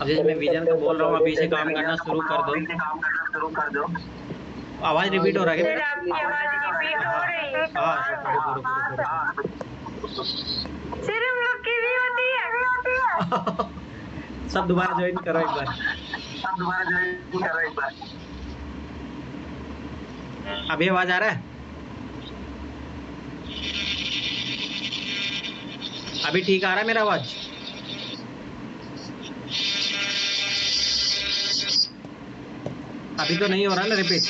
अब जैसे मैं विजन का बोल रहा हूँ, अभी से काम करना शुरू कर दो। आवाज रिपीट हो रहा है क्या? सिर्फ लोग की भी होती है। सब दोबारा ज्वाइन करो एक बार। अभी आवाज आ रहा है? अभी ठीक आ रहा है मेरा आवाज? अभी तो नहीं हो रहा ना रिपीट?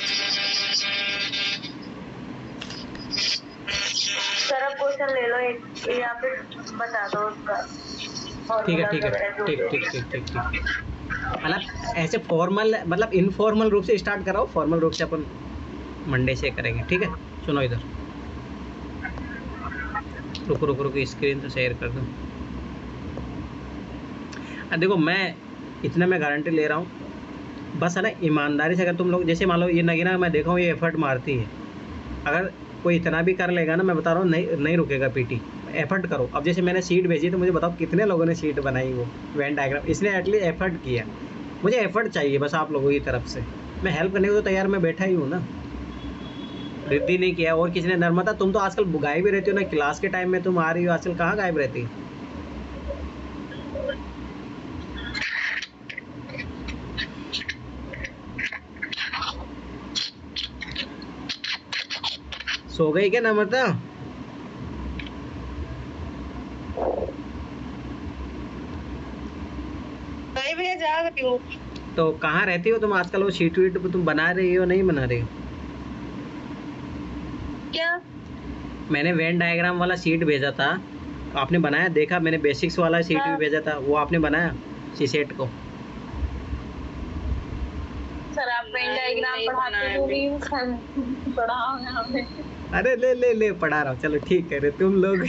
सर अब क्वेश्चन ले लो एक, या फिर बता दो उसका। ठीक है। मतलब ऐसे फॉर्मल, मतलब इनफॉर्मल रूप से स्टार्ट कराओ, फॉर्मल रूप से अपन मंडे से करेंगे, ठीक है? सुनो इधर, रुको स्क्रीन तो शेयर कर दो। देखो मैं इतना मैं गारंटी ले रहा हूँ, बस है ना ईमानदारी से। अगर तुम लोग जैसे मान लो ये नगीना मैं देखा हूँ ये एफर्ट मारती है, अगर कोई इतना भी कर लेगा ना, मैं बता रहा हूँ नहीं रुकेगा पीटी। एफर्ट करो। अब जैसे मैंने सीट भेजी तो मुझे बताओ कितने लोगों ने सीट बनाई, वो वेन डायग्राम, इसने एटलीस्ट एफर्ट किया। मुझे एफर्ट चाहिए बस आप लोगों की तरफ से। मैं हेल्प करने को तो तैयार, मैं बैठा ही हूँ ना। रिद्धि नहीं किया और किसी ने। नर्मदा तुम तो आजकल गायब ही रहती हो ना, क्लास के टाइम में तुम आ रही हो, आजकल कहाँ गायब रहती है? सो गई क्या नम्रता? मैं जाग रही हूँ। तो कहाँ रहती हो तुम आजकल? वो शीट वीट तुम बना रही हो नहीं बना रही हो? क्या? मैंने वेन डायग्राम वाला शीट भेजा था, आपने बनाया? देखा मैंने बेसिक्स वाला शीट भी भेजा था, वो आपने बनाया सीसेट को? सर आप वेन डायग्राम पढ़ाते हो नहीं सर? पढ़ाओ हमें। अरे ले पढ़ा रहा हूँ, चलो ठीक है रे तुम लोग।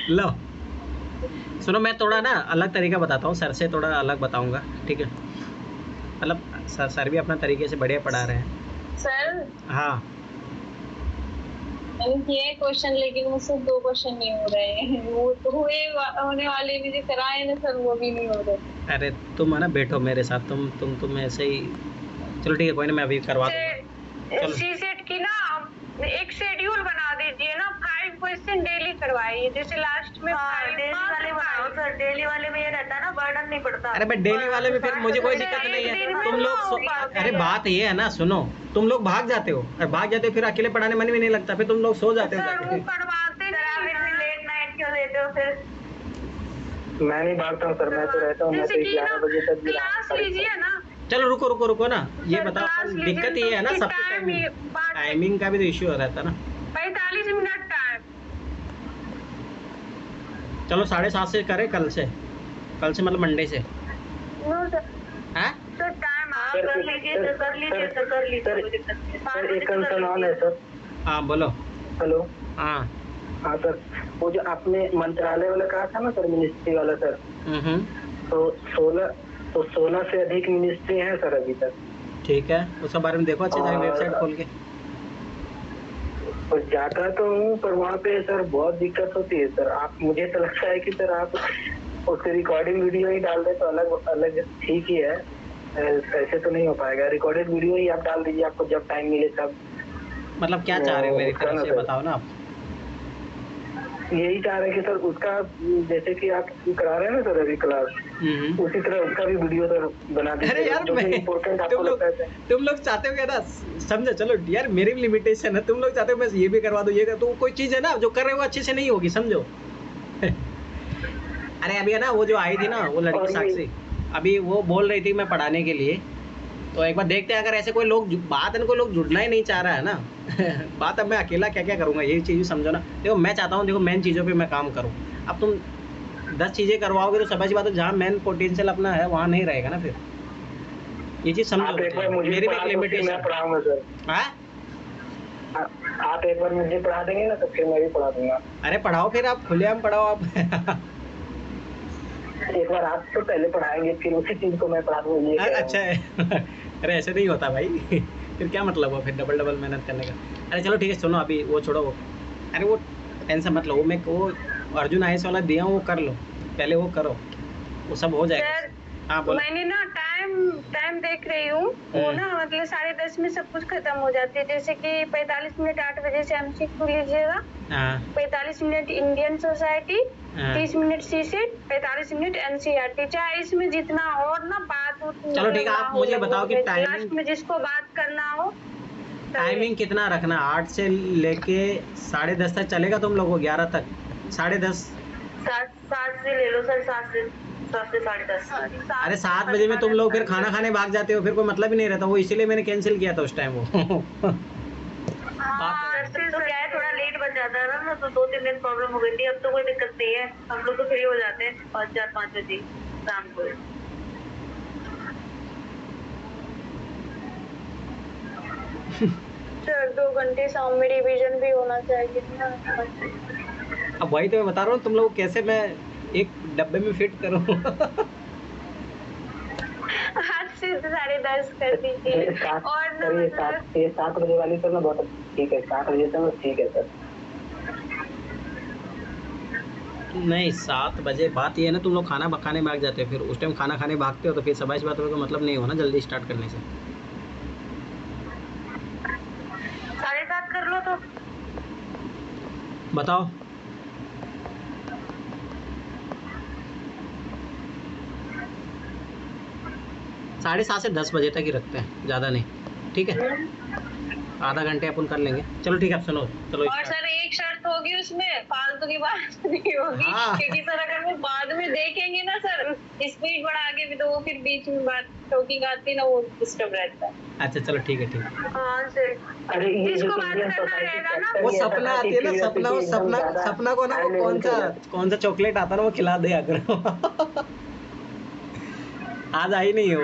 लो सुनो, मैं थोड़ा ना अलग तरीका बताता हूँ, सर से थोड़ा अलग बताऊंगा, ठीक है? मतलब सर भी अपना तरीके से बढ़िया पढ़ा रहे हैं सर। हाँ मैंने किए क्वेश्चन, लेकिन मुझसे 2 क्वेश्चन नहीं हो रहे हैं। वो तो होने वाले भी जो कराए ना सर, वो भी नहीं हो रहे। अरे तुम है ना बैठो मेरे साथ, तुम ऐसे ही। चलो ठीक है, कोई ना, मैं अभी करवा दूंगा। सीसेट की ना एक शेड्यूल बना दीजिए ना, 5 क्वेश्चन डेली करवाइए, जैसे लास्ट में। डेली वाले बनाओ सर, डेली वाले में ये रहता है ना, बर्डन नहीं पड़ता। अरे भाई डेली वाले में फिर मुझे कोई दिक्कत नहीं है, तुम लोग अरे बात ये है ना, सुनो, तुम लोग भाग जाते हो, और भाग जाते हो फिर अकेले पढ़ाने मन भी नहीं लगता, फिर तुम लोग सो जाते हो जाके। लेट नाइट क्यों लेते हो फिर? मैं नहीं भागता हूँ सर, मैं तो रहता हूँ, मैं तो 11 बजे तक भी क्लास लीजिए ना। चलो रुको ना, ये बताओ दिक्कत ये है ना सबकी टाइमिंग का भी तो इश्यू रहता है ना। 45 मिनट टाइम। चलो 7:30 से करें, कल से मतलब मंडे से। हैं? तो टाइम आप कर लीजिए। सर एक कंसर्न ऑन है सर। हाँ बोलो। हेलो। हाँ हाँ सर, वो जो आपने मंत्रालय वाला कहा था ना सर, मिनिस्ट्री वाला सर, तो 16 से अधिक मिनिस्ट्री हैं सर अभी तक। ठीक है, उसके बारे में देखो अच्छे से वेबसाइट खोल के। और जाता तो हूँ पर वहाँ पे सर बहुत दिक्कत होती है सर। आप, मुझे तो लगता है कि सर आप उसकी रिकॉर्डिंग वीडियो ही डाल दे तो अलग ठीक ही है। ऐसे तो नहीं हो पाएगा, रिकॉर्डेड वीडियो ही आप डाल दीजिए, आपको जब टाइम मिले तब। मतलब क्या चाह रहे हो मेरी तरफ से, बताओ ना आप। यही चाह रहे हैं कि सर उसका, जैसे कि आप करा रहे हैं ना सर अभी क्लास, उसी तरह उसका भी वीडियो सर बना दीजिए। अरे यार, जो भी इम्पोर्टेंट आपको लगता है। तुम लोग चाहते हो क्या ना, समझो, चलो यार मेरी भी लिमिटेशन है, तुम लोग चाहते हो मैं ये भी करवा दूं, ये कर, तो कोई चीज़ है ना जो कर रहे हो अच्छे से नहीं होगी, समझो। अरे अभी है ना वो जो आई थी ना वो लड़की साक्षी, अभी वो बोल रही थी मैं पढ़ाने के लिए, तो एक बार देखते हैं अगर ऐसे कोई लोग, बात है ना कोई लोग जुड़ना ही नहीं चाह रहा है ना बात, अब मैं अकेला क्या क्या करूँगा, यही चीज़ समझो ना। देखो मैं चाहता हूँ, देखो मेन चीज़ों पे मैं काम करूँ। अब तुम 10 चीज़ें करवाओगे तो समझ बात है, जहाँ मेन पोटेंशियल अपना है वहाँ नहीं रहेगा ना फिर, ये चीज़ समझो। मेरी भी एक लिमिटेशन है। पढ़ाऊंगा सर। हाँ, आप एक बार मुझे पढ़ा देंगे ना तो फिर मैं भी पढ़ा दूंगा। अरे पढ़ाओ फिर, आप खुलेआम पढ़ाओ आप एक बार आप तो पहले पढ़ाएंगे, फिर उसी चीज को मैं पढ़ा दूंगा। अच्छा है अरे ऐसे नहीं होता भाई फिर क्या मतलब हो, फिर डबल मेहनत करने का। अरे चलो ठीक है, सुनो अभी वो छोड़ो वो, अरे वो टेंशन मत लो, वो अर्जुन आईएएस वाला दिया हूँ, वो कर लो पहले, वो करो, वो सब हो जाएगा। हाँ बोलो। मैंने ना टाइम देख रही हूँ, वो ना मतलब 10:30 में सब कुछ खत्म हो जाती है। जैसे कि 45 मिनट 8 बजे से एमसीक्यू लीजिएगा, 45 minute Indian society, 30 minute CSAT, 45 minute NCERT. चाहे इसमें जितना और ना बात, चलो ठीक है, आप मुझे बताओ कि टाइमिंग में जिसको बात करना हो, टाइमिंग कितना रखना, 8 से लेके 10:30 तक चलेगा तुम लोगों, 11 तक, 10:30? 7 से ले लो सर, 7 से 10:30। अरे 7 बजे में तुम लोग फिर खाना खाने भाग जाते हो, फिर कोई मतलब ही नहीं रहता, वो इसीलिए मैंने कैंसिल किया था उस टाइम वो तो क्या है, थोड़ा लेट बन जाता है ना, तो 2-3 दिन प्रॉब्लम हो गई थी। अब तो कोई दिक्कत नहीं है, हम लोग तो फ्री हो जाते हैं 4-5 बजे शाम को। सर 2 घंटे शाम में रिवीजन भी होना चाहिए ना। अब वही तो मैं बता रहा हूँ, तुम लोग कैसे मैं एक डब्बे में फिट करूँ आज से 10:30 कर दीजिए। और ना ये 7 बजे वाली सर ना बहुत ठीक है, 7 बजे से ठीक है सर। नहीं 7 बजे बात ये है ना, तुम लोग खाना खाने भाग जाते हो, फिर उस टाइम खाना खाने भागते हो तो फिर सबाइश बात का मतलब नहीं हो ना जल्दी स्टार्ट करने से। 7:30 कर लो तो। बताओ। साढ़े 7 से 10 बजे तक ही रखते हैं, ज़्यादा नहीं, ठीक है? आधा घंटे अपन कर लेंगे। चलो ठीक है, आप सुनो, चलो। और सर एक शर्त होगी उसमें, फालतू की बात नहीं होगी। हाँ। क्योंकि सर अगर वो बाद में देखेंगे ना सर, स्पीड बढ़ा के भी, तो वो फिर बीच में बात टॉकिंग आती ना, वो डिस्टर्ब रहता है। अच्छा चलो ठीक है, ठीक है। हाँ सर, अरे जिसको बात करना रहेगा ना, वो सपना आती है ना, सपना को ना, वो कौन सा चॉकलेट आता है ना, वो खिला दे करो आज आई नहीं हो।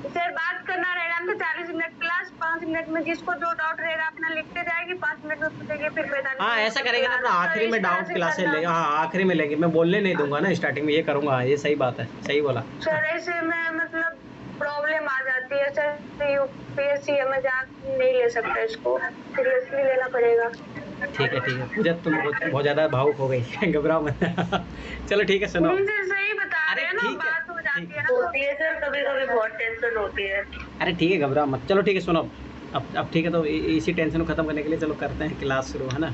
सर बात करना रहेगा तो 40 मिनट क्लास, 5 मिनट में जिसको जो डाउट रहेगा अपना लिखते जाएगी, 5 मिनट में पूछेंगे, फिर 45 हाँ ऐसा करेंगे ना, अपना आखिरी में डाउट क्लासेस लेंगे। हाँ आखिरी में लेंगे, मैं बोलने नहीं दूंगा ना स्टार्टिंग में, ये करूंगा। ये सही बात है, सही बोला सर। ऐसे में मतलब प्रॉब्लम आ जाती है सर, यूपीएससी मजाक नहीं ले सकता, इसको सीरियसली लेना पड़ेगा। ठीक है पूजा, तुम बहुत ज़्यादा भावुक हो गई घबराओ मत चलो ठीक है, सुनो। सही बता रहे हैं ना, बात हो जाती है ना, होती है सर, कभी-कभी बहुत टेंशन होती है। अरे ठीक है, घबराओ मत। चलो ठीक है, सुनो अब ठीक है, तो इसी टेंशन को खत्म करने के लिए चलो करते हैं क्लास शुरू, है ना?